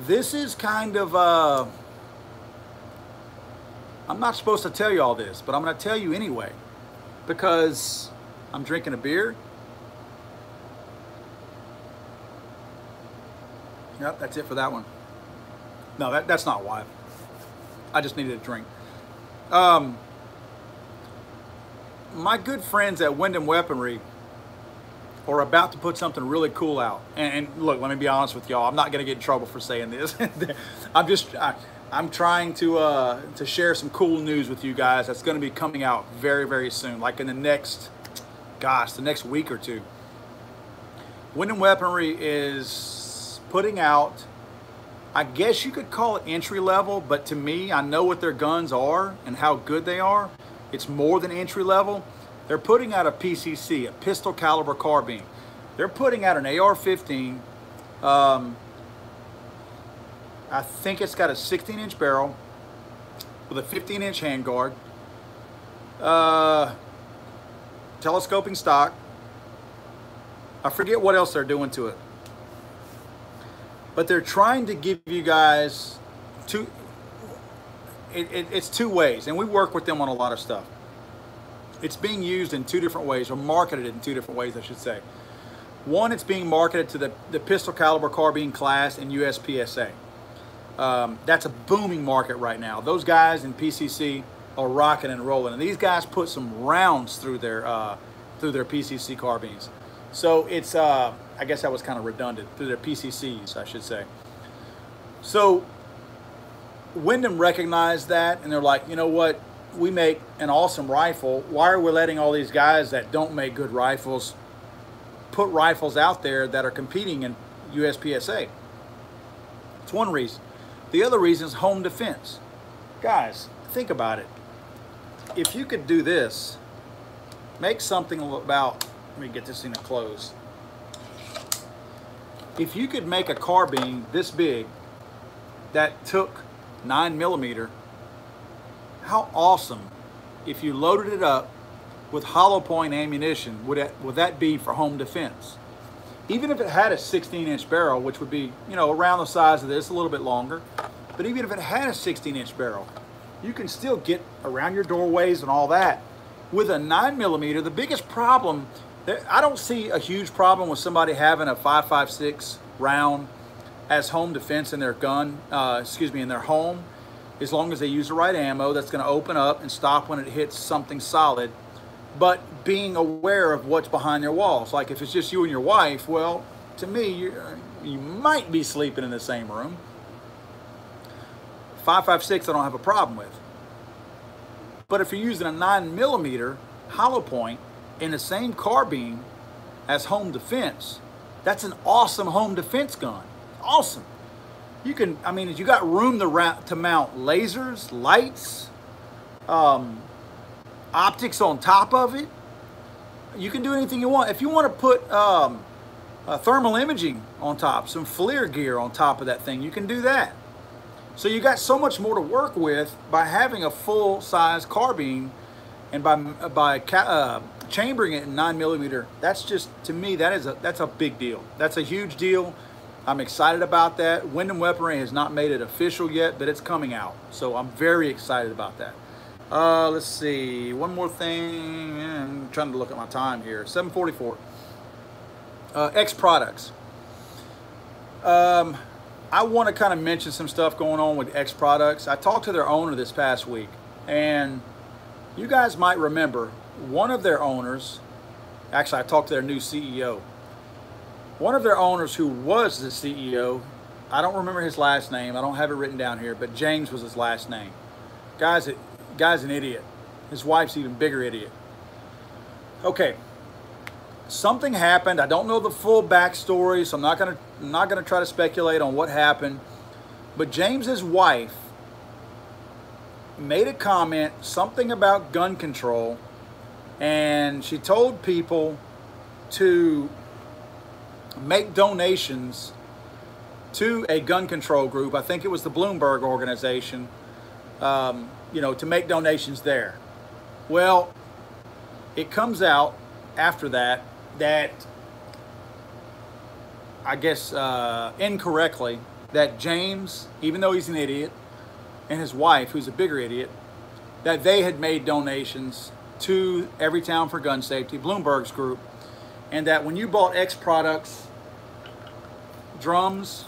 This is kind of, I'm not supposed to tell you all this, but I'm going to tell you anyway because I'm drinking a beer. Yep, that's it for that one. No, that's not why. I just needed a drink. My good friends at Windham Weaponry are about to put something really cool out. And look, let me be honest with y'all. I'm not going to get in trouble for saying this. I'm trying to share some cool news with you guys that's going to be coming out very, very soon. Like in the next, the next week or two. Windham Weaponry is putting out, I guess you could call it entry level, but to me, I know what their guns are and how good they are. It's more than entry level. They're putting out a PCC, a pistol caliber carbine. They're putting out an AR-15. I think it's got a 16-inch barrel with a 15-inch handguard, telescoping stock. I forget what else they're doing to it. But they're trying to give you guys it's two ways, and we work with them on a lot of stuff. It's being used in two different ways, or marketed in two different ways, I should say. One, it's being marketed to the pistol caliber carbine class in USPSA. That's a booming market right now. Those guys in PCC are rocking and rolling, and these guys put some rounds through their PCC carbines. So it's, I guess that was kind of redundant, through their PCCs, I should say. So Windham recognized that, and they're like, you know what? We make an awesome rifle. Why are we letting all these guys that don't make good rifles put rifles out there that are competing in USPSA? It's one reason. The other reason is home defense. Guys, think about it. If you could do this, make something about, let me get this thing to close. If you could make a carbine this big that took 9mm, how awesome if you loaded it up with hollow point ammunition would that be for home defense? Even if it had a 16-inch barrel, which would be, you know, around the size of this, a little bit longer, but even if it had a 16-inch barrel, you can still get around your doorways and all that. With a 9mm, the biggest problem, I don't see a huge problem with somebody having a 5.56 round as home defense in their gun, in their home, as long as they use the right ammo that's going to open up and stop when it hits something solid. But being aware of what's behind their walls. Like if it's just you and your wife, well, to me, you might be sleeping in the same room. 5.56 I don't have a problem with. But if you're using a 9mm hollow point in the same carbine as home defense, that's an awesome home defense gun. Awesome. You can, I mean, you got room to mount lasers, lights, optics on top of it. You can do anything you want. If you want to put thermal imaging on top, some FLIR gear on top of that thing, you can do that. So you got so much more to work with by having a full-size carbine and by chambering it in 9mm. That's just, to me, that's a big deal. That's a huge deal. I'm excited about that. Windham Weaponry has not made it official yet, but it's coming out. So I'm very excited about that. Let's see, one more thing. I'm trying to look at my time here. 7:44. X products. I want to kind of mention some stuff going on with X products. I talked to their owner this past week, and you guys might remember one of their owners. Actually, I talked to their new CEO. One of their owners who was the CEO, I don't remember his last name. I don't have it written down here, but James was his last name. Guy's an idiot. His wife's even bigger idiot. Okay, something happened. I don't know the full backstory, so I'm not gonna try to speculate on what happened. But James's wife made a comment, something about gun control, and she told people to make donations to a gun control group. I think it was the Bloomberg organization, to make donations there. Well, it comes out after that I guess incorrectly, that James, even though he's an idiot, and his wife, who's a bigger idiot, that they had made donations to Everytown for Gun Safety, Bloomberg's group, and that when you bought X Products drums,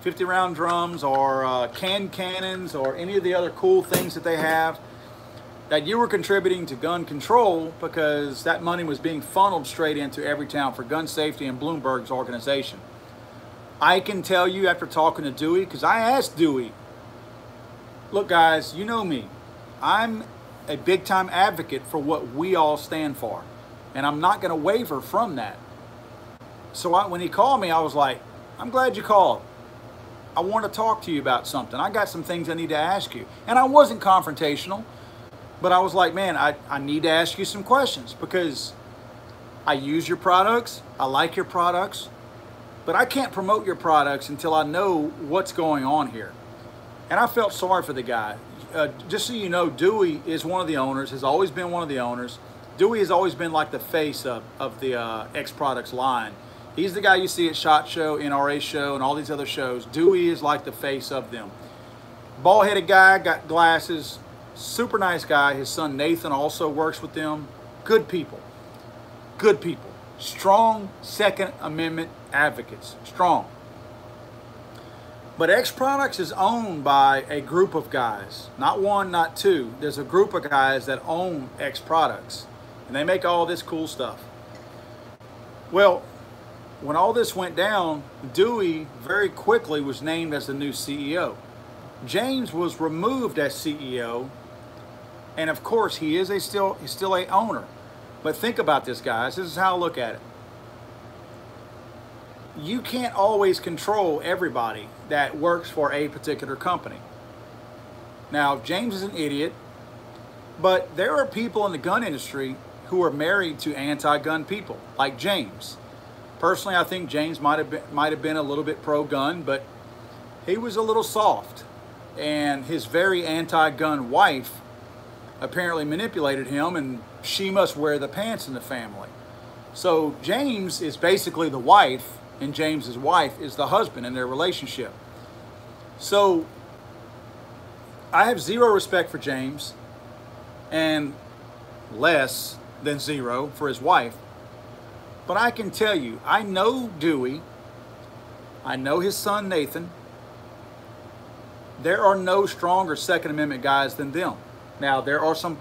50-round drums, or cannons, or any of the other cool things that they have, that you were contributing to gun control because that money was being funneled straight into Everytown for Gun Safety and Bloomberg's organization. I can tell you after talking to Dewey, because I asked Dewey, look guys, you know me, I'm a big-time advocate for what we all stand for, and I'm not going to waver from that. So when he called me, I was like, I'm glad you called. I want to talk to you about something. I got some things I need to ask you. And I wasn't confrontational, but I was like, man, I need to ask you some questions because I use your products, I like your products, but I can't promote your products until I know what's going on here. And I felt sorry for the guy. Just so you know, Dewey is one of the owners, has always been one of the owners. Dewey has always been like the face of the X Products line. He's the guy you see at SHOT Show, NRA Show, and all these other shows. Dewey is like the face of them. Bald-headed guy, got glasses, super nice guy. His son Nathan also works with them. Good people. Good people. Strong Second Amendment advocates. Strong. But X Products is owned by a group of guys. Not one, not two. There's a group of guys that own X Products. And they make all this cool stuff. Well, when all this went down, Dewey very quickly was named as the new CEO. James was removed as CEO. And of course, he's still a owner. But think about this, guys. This is how I look at it. You can't always control everybody that works for a particular company. Now, James is an idiot, but there are people in the gun industry who are married to anti-gun people, like James. Personally, I think James might have been a little bit pro-gun, but he was a little soft. And his very anti-gun wife apparently manipulated him, and she must wear the pants in the family. So James is basically the wife, and James's wife is the husband in their relationship. So I have zero respect for James and less than zero for his wife. But I can tell you, I know Dewey, I know his son Nathan. There are no stronger Second Amendment guys than them. Now there are some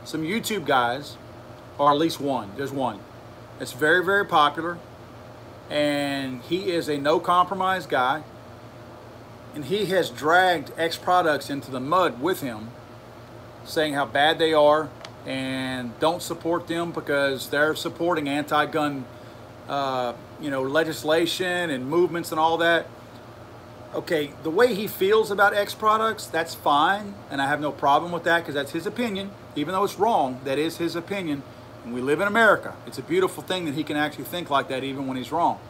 YouTube guys, or at least one. There's one. It's very, very popular, and he is a no compromise guy, and he has dragged X Products into the mud with him, saying how bad they are and don't support them because they're supporting anti-gun legislation and movements and all that. Okay, the way he feels about X Products, that's fine, and I have no problem with that because that's his opinion. Even though it's wrong, that is his opinion. And we live in America. It's a beautiful thing that he can actually think like that even when he's wrong.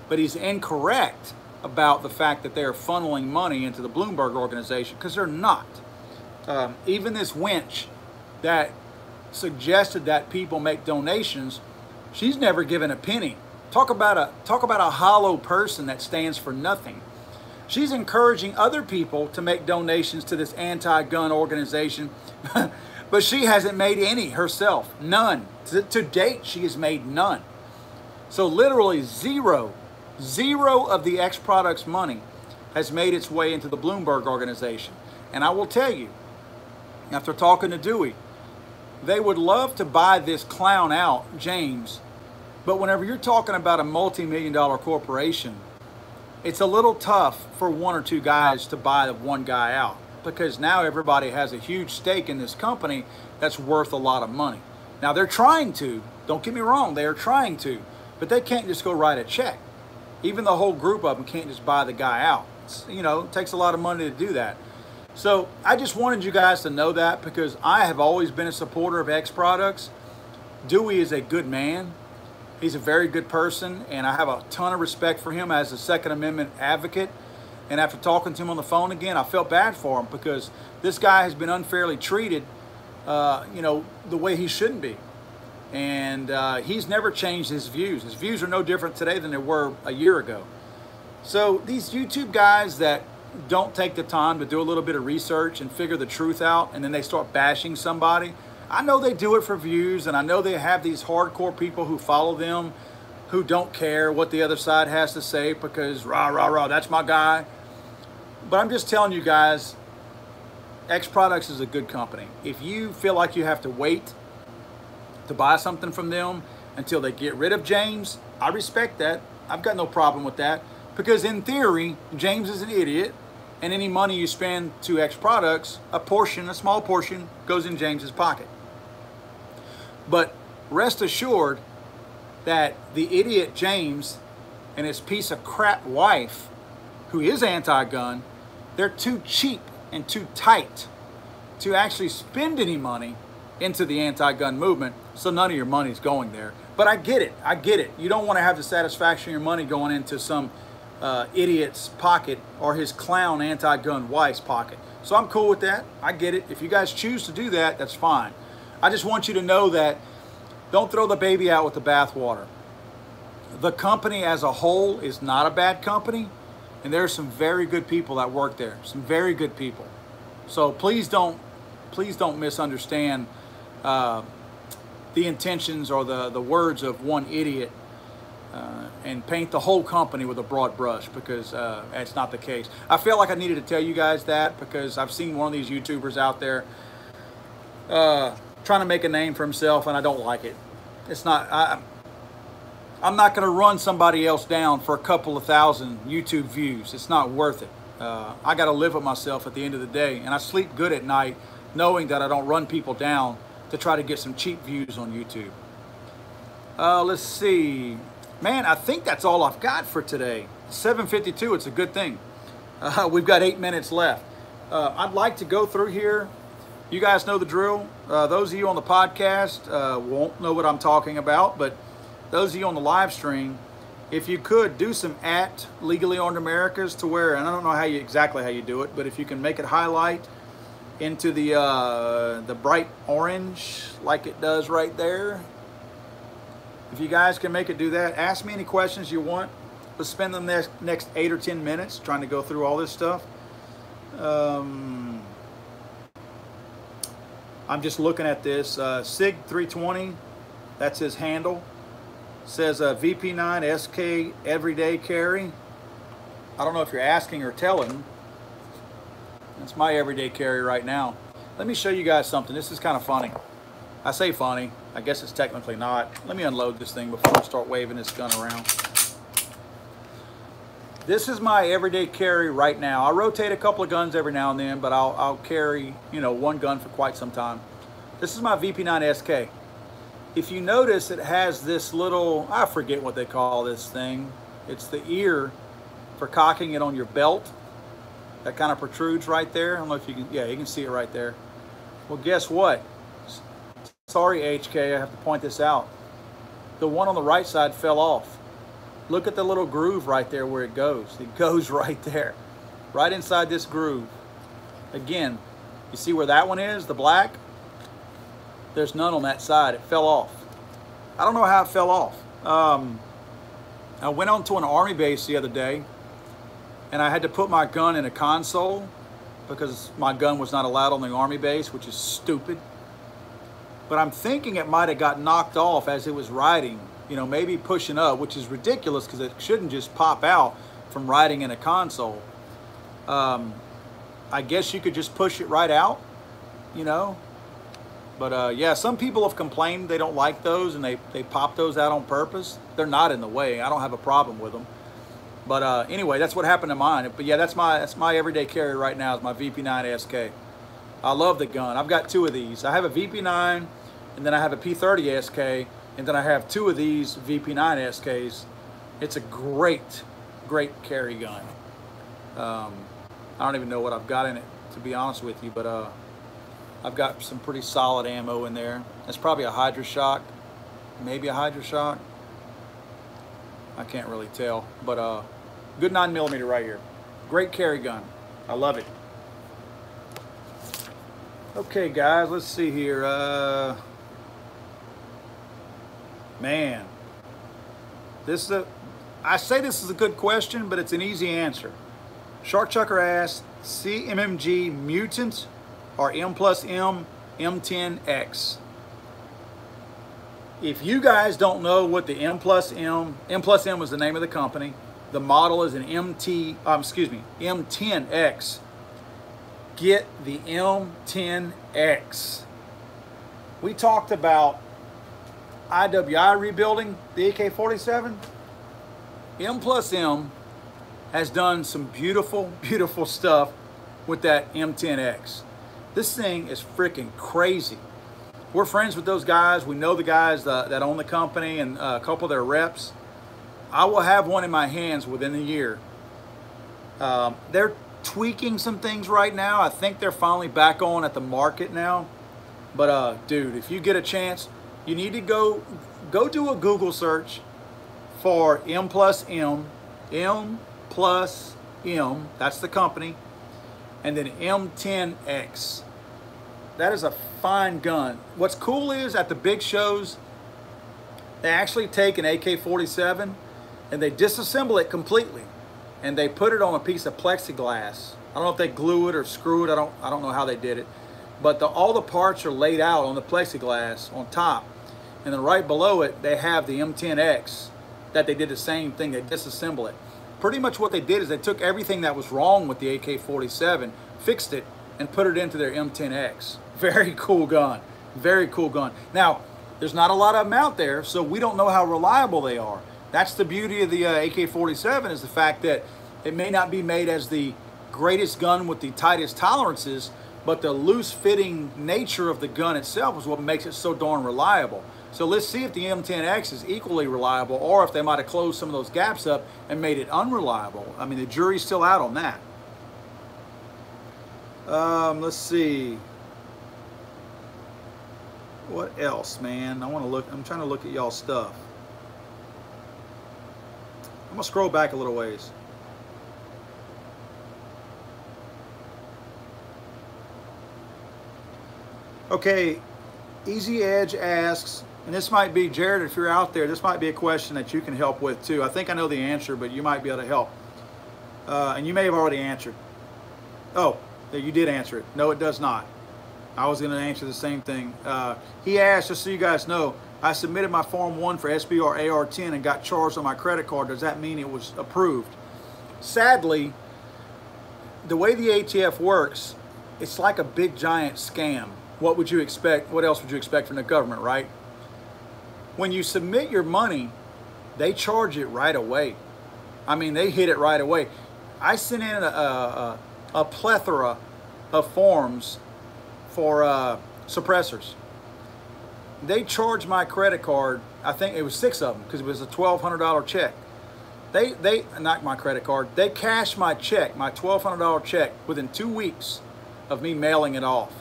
But he's incorrect about the fact that they're funneling money into the Bloomberg organization, because they're not. Even this wench that suggested that people make donations, she's never given a penny. Talk about a hollow person that stands for nothing. She's encouraging other people to make donations to this anti-gun organization, but she hasn't made any herself. None. To date, she has made none. So literally zero of the X Products money has made its way into the Bloomberg organization. And I will tell you, after talking to Dewey, they would love to buy this clown out, James, but whenever you're talking about a multi-million-dollar corporation, it's a little tough for one or two guys to buy the one guy out, because now everybody has a huge stake in this company that's worth a lot of money. Now they're trying to, don't get me wrong, they are trying to, but they can't just go write a check. Even the whole group of them can't just buy the guy out. It takes a lot of money to do that. So I just wanted you guys to know that, because I have always been a supporter of X Products. Dewey is a good man. He's a very good person, and I have a ton of respect for him as a Second Amendment advocate. And after talking to him on the phone again, I felt bad for him because this guy has been unfairly treated, the way he shouldn't be. And he's never changed his views. His views are no different today than they were a year ago. So these YouTube guys that don't take the time to do a little bit of research and figure the truth out, and then they start bashing somebody, I know they do it for views, and I know they have these hardcore people who follow them who don't care what the other side has to say because rah, rah, rah, that's my guy. But I'm just telling you guys, X Products is a good company. If you feel like you have to wait to buy something from them until they get rid of James, I respect that. I've got no problem with that because in theory, James is an idiot, and any money you spend to X Products, a small portion, goes in James's pocket. But rest assured that the idiot James and his piece of crap wife, who is anti-gun, they're too cheap and too tight to actually spend any money into the anti-gun movement, so none of your money's going there. But I get it. You don't want to have the satisfaction of your money going into some idiot's pocket or his clown anti-gun wife's pocket. So I'm cool with that. I get it. If you guys choose to do that, that's fine. I just want you to know that don't throw the baby out with the bathwater. The company as a whole is not a bad company, and there are some very good people that work there. Some very good people. So please don't misunderstand the intentions or the words of one idiot and paint the whole company with a broad brush, because that's not the case. I felt like I needed to tell you guys that because I've seen one of these YouTubers out there trying to make a name for himself, and I don't like it. It's not. I'm not going to run somebody else down for a couple of thousand YouTube views. It's not worth it. I got to live with myself at the end of the day, and I sleep good at night knowing that I don't run people down to try to get some cheap views on YouTube. Let's see. Man, I think that's all I've got for today. 7:52, it's a good thing. We've got 8 minutes left. I'd like to go through here. You guys know the drill. Those of you on the podcast won't know what I'm talking about, but those of you on the live stream, if you could do some @Legally Armed Americas to where, and I don't know exactly how you do it, but if you can make it highlight into the bright orange like it does right there. If you guys can make it do that, ask me any questions you want. Let's spend the next 8 or 10 minutes trying to go through all this stuff. I'm just looking at this. SIG 320, that's his handle. Says VP9 SK everyday carry. I don't know if you're asking or telling. That's my everyday carry right now. Let me show you guys something. This is kind of funny. I say funny. I guess it's technically not. Let me unload this thing before I start waving this gun around. This is my everyday carry right now. I rotate a couple of guns every now and then, but I'll carry, one gun for quite some time. This is my VP9 SK. If you notice, it has this little, I forget what they call this thing. It's the ear for cocking it on your belt. That kind of protrudes right there. I don't know if you can, yeah, you can see it right there. Well, guess what? Sorry, HK, I have to point this out. The one on the right side fell off. Look at the little groove right there where it goes. It goes right there, right inside this groove. Again, you see where that one is, the black? There's none on that side. It fell off. I don't know how it fell off. I went onto an army base the other day, and I had to put my gun in a console because my gun was not allowed on the army base, which is stupid. But I'm thinking it might have got knocked off as it was riding, maybe pushing up, which is ridiculous because it shouldn't just pop out from riding in a console. I guess you could just push it right out, But yeah, some people have complained they don't like those and they pop those out on purpose. They're not in the way. I don't have a problem with them. But anyway, that's what happened to mine. But yeah, that's my everyday carry right now is my VP9 SK. I love the gun. I've got 2 of these. I have a VP9, and then I have a P30 SK, and then I have 2 of these VP9 SKs. It's a great, great carry gun. I don't even know what I've got in it, to be honest with you, but I've got some pretty solid ammo in there. That's probably a Hydra Shock, maybe a Hydra Shock. I can't really tell, but good 9mm right here. Great carry gun. I love it. Okay, guys, let's see here. Man, I say this is a good question, but it's an easy answer. Shark Chucker asked, CMMG Mutant or M plus M M10X? If you guys don't know what the M plus M was the name of the company. The model is an M10X. Get the M10X. We talked about IWI rebuilding the AK-47. M plus M has done some beautiful, beautiful stuff with that M10X. This thing is freaking crazy. We're friends with those guys. We know the guys that own the company and a couple of their reps. I will have one in my hands within a year. They're tweaking some things right now. I think they're finally back on at the market now. But dude, if you get a chance, you need to go do a Google search for M plus M, that's the company, and then M10X. That is a fine gun. What's cool is at the big shows, they actually take an AK-47 and they disassemble it completely, and they put it on a piece of plexiglass. I don't know if they glue it or screw it. I don't know how they did it, but all the parts are laid out on the plexiglass on top, and then right below it they have the M10X that they did the same thing. They disassemble it. Pretty much what they did is they took everything that was wrong with the AK-47, fixed it, and put it into their M10X. Very cool gun. Very cool gun. Now, there's not a lot of them out there, so we don't know how reliable they are. That's the beauty of the AK-47, is the fact that it may not be made as the greatest gun with the tightest tolerances, but the loose-fitting nature of the gun itself is what makes it so darn reliable. So let's see if the M10X is equally reliable, or if they might have closed some of those gaps up and made it unreliable. I mean, the jury's still out on that. Let's see. What else, man? I'm trying to look at y'all's stuff. I'm gonna scroll back a little ways. Okay, Easy Edge asks, and this might be, Jared, if you're out there, this might be a question that you can help with too. I think I know the answer, but you might be able to help. And you may have already answered. Oh, you did answer it. No, it does not. I was going to answer the same thing. He asked, just so you guys know, I submitted my Form 1 for SBR AR-10 and got charged on my credit card. Does that mean it was approved? Sadly, the way the ATF works, it's like a big giant scam. What would you expect? What else would you expect from the government, right? When you submit your money, they charge it right away. I mean, they hit it right away. I sent in a plethora of forms for suppressors. They charged my credit card, I think it was 6 of them, because it was a $1,200 check. They not my credit card, they cashed my check, my $1,200 check, within 2 weeks of me mailing it off.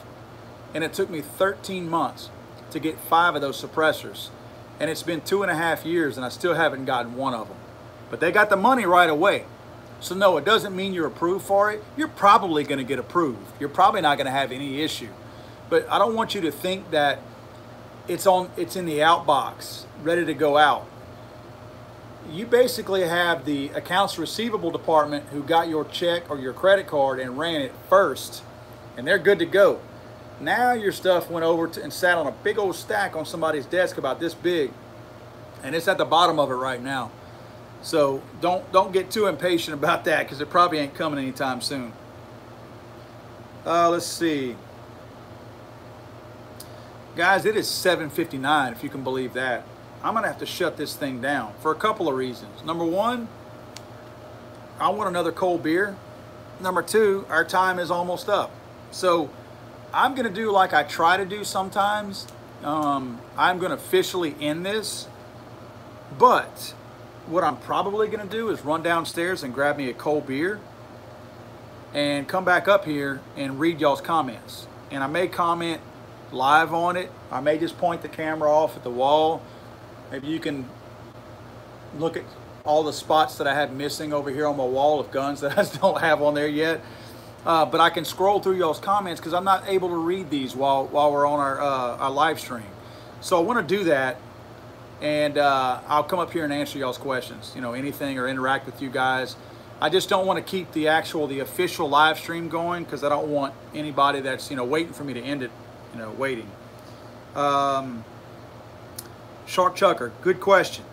And it took me 13 months to get 5 of those suppressors. And it's been 2.5 years and I still haven't gotten one of them. But they got the money right away. So no, it doesn't mean you're approved for it. You're probably going to get approved. You're probably not going to have any issue. But I don't want you to think that it's in the outbox, ready to go out. You basically have the accounts receivable department who got your check or your credit card and ran it first, and they're good to go. Now your stuff went over and sat on a big old stack on somebody's desk about this big, and it's at the bottom of it right now. So don't get too impatient about that, because it probably ain't coming anytime soon. Let's see. Guys, it is 7:59, if you can believe that. I'm going to have to shut this thing down for a couple of reasons. Number one, I want another cold beer. Number two, our time is almost up. So I'm going to do like I try to do sometimes. I'm going to officially end this. But what I'm probably going to do is run downstairs and grab me a cold beer and come back up here and read y'all's comments. And I may comment live on it. I may just point the camera off at the wall. Maybe you can look at all the spots that I have missing over here on my wall of guns that I just don't have on there yet. But I can scroll through y'all's comments because I'm not able to read these while we're on our live stream. So I want to do that, and I'll come up here and answer y'all's questions, you know, anything, or interact with you guys. I just don't want to keep the official live stream going because I don't want anybody that's, you know, waiting for me to end it, you know, waiting. Shark Chucker, good question.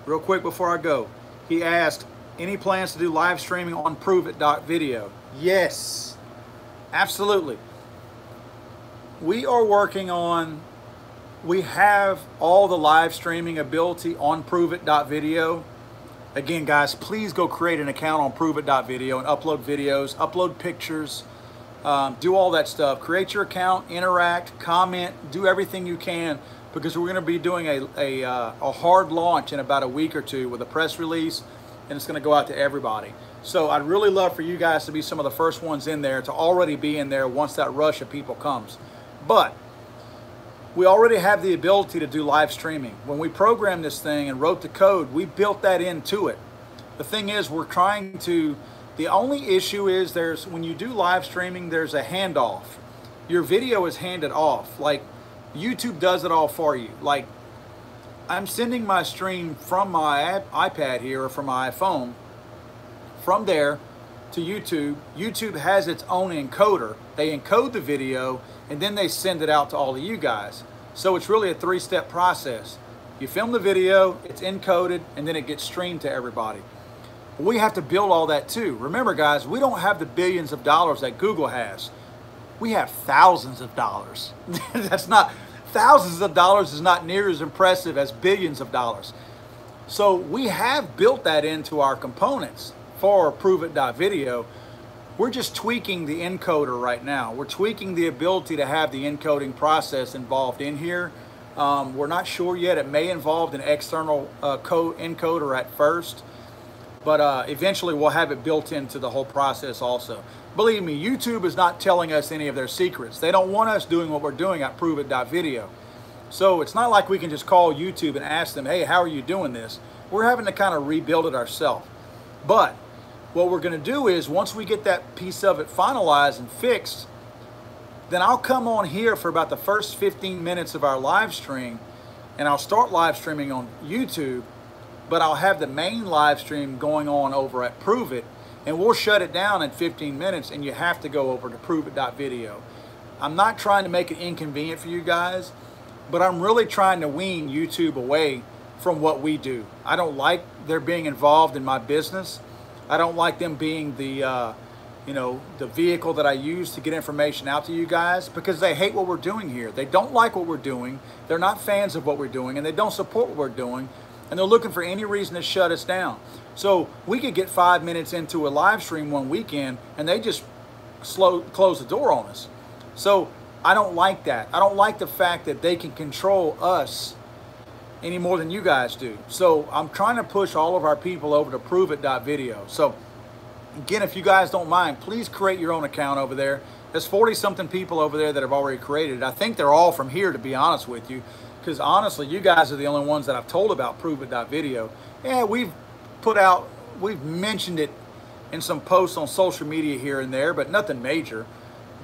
Real quick before I go, he asked, any plans to do live streaming on ProveIt.video? Yes, absolutely. We are working on, we have all the live streaming ability on ProveIt.video. Again, guys, please go create an account on ProveIt.video and upload videos, upload pictures, do all that stuff. Create your account, interact, comment, do everything you can, because we're going to be doing a hard launch in about a week or two with a press release, and it's going to go out to everybody. So I'd really love for you guys to be some of the first ones in there, to already be in there once that rush of people comes. But we already have the ability to do live streaming. When we programmed this thing and wrote the code, we built that into it. The thing is, we're trying to, the only issue is when you do live streaming, there's a handoff. Your video is handed off. Like, YouTube does it all for you. Like, I'm sending my stream from my iPad here, or from my iPhone, from there to YouTube. YouTube has its own encoder. They encode the video, and then they send it out to all of you guys. So it's really a three-step process. You film the video, it's encoded, and then it gets streamed to everybody. We have to build all that too. Remember, guys, we don't have the billions of dollars that Google has. We have thousands of dollars. That's not, thousands of dollars is not near as impressive as billions of dollars. So we have built that into our components for ProveIt.video. We're just tweaking the encoder right now. We're tweaking the ability to have the encoding process involved in here. We're not sure yet. It may involve an external code encoder at first, but eventually we'll have it built into the whole process also. Believe me, YouTube is not telling us any of their secrets. They don't want us doing what we're doing at ProveIt.video. So it's not like we can just call YouTube and ask them, hey, how are you doing this? We're having to kind of rebuild it ourselves. But what we're going to do is, once we get that piece of it finalized and fixed, then I'll come on here for about the first 15 minutes of our live stream, and I'll start live streaming on YouTube, but I'll have the main live stream going on over at ProveIt, and we'll shut it down in 15 minutes, and you have to go over to ProveIt.video. I'm not trying to make it inconvenient for you guys, but I'm really trying to wean YouTube away from what we do. I don't like their being involved in my business. I don't like them being the, you know, the vehicle that I use to get information out to you guys, because they hate what we're doing here. They don't like what we're doing. They're not fans of what we're doing, and they don't support what we're doing, and they're looking for any reason to shut us down. So we could get 5 minutes into a live stream one weekend, and they just close the door on us. So I don't like that. I don't like the fact that they can control us any more than you guys do. So I'm trying to push all of our people over to ProveIt.video. So again, if you guys don't mind, please create your own account over there. There's 40-something people over there that have already created it. I think they're all from here, to be honest with you, because honestly, you guys are the only ones that I've told about ProveIt.video. Yeah, we've mentioned it in some posts on social media here and there, but nothing major.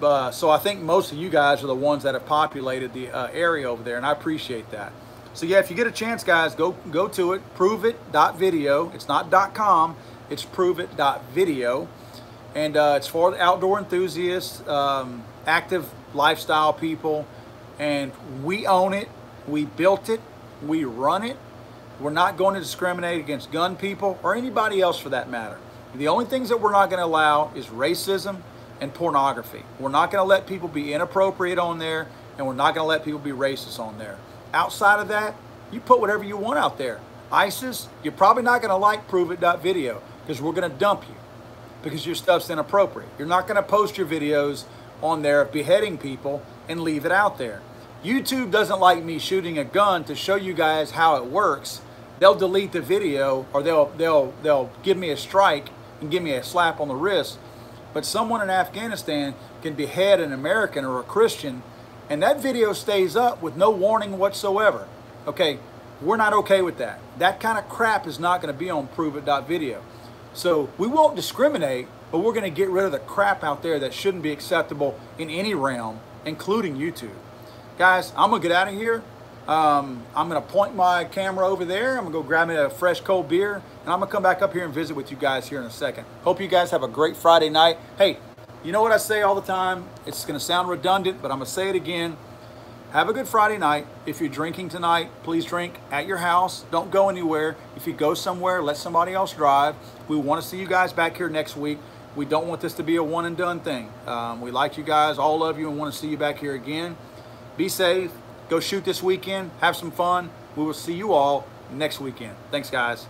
So I think most of you guys are the ones that have populated the area over there, and I appreciate that. So yeah, if you get a chance, guys, go to it, ProveIt.video. It's not .com, it's ProveIt.video. And it's for the outdoor enthusiasts, active lifestyle people. And we own it, we built it, we run it. We're not going to discriminate against gun people or anybody else for that matter. The only things that we're not going to allow is racism and pornography. We're not going to let people be inappropriate on there, and we're not going to let people be racist on there. Outside of that, you put whatever you want out there. ISIS, you're probably not going to like ProveIt.video, because we're going to dump you because your stuff's inappropriate. You're not going to post your videos on there beheading people and leave it out there. YouTube doesn't like me shooting a gun to show you guys how it works. They'll delete the video, or they'll give me a strike and give me a slap on the wrist. But someone in Afghanistan can behead an American or a Christian, and that video stays up with no warning whatsoever. Okay, We're not okay with that. That kind of crap is not going to be on ProveIt.video. So we won't discriminate, but we're going to get rid of the crap out there that shouldn't be acceptable in any realm, including YouTube. Guys, I'm going to get out of here. I'm going to point my camera over there. I'm going to go grab me a fresh cold beer, and I'm going to come back up here and visit with you guys here in a second. Hope you guys have a great Friday night. Hey, you know what I say all the time? It's going to sound redundant, but I'm going to say it again. Have a good Friday night. If you're drinking tonight, please drink at your house. Don't go anywhere. If you go somewhere, let somebody else drive. We want to see you guys back here next week. We don't want this to be a one and done thing. We like you guys, all of you, and want to see you back here again. Be safe. Go shoot this weekend. Have some fun. We will see you all next weekend. Thanks, guys.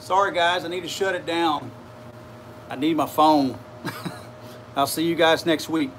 Sorry guys, I need to shut it down. I need my phone. I'll see you guys next week.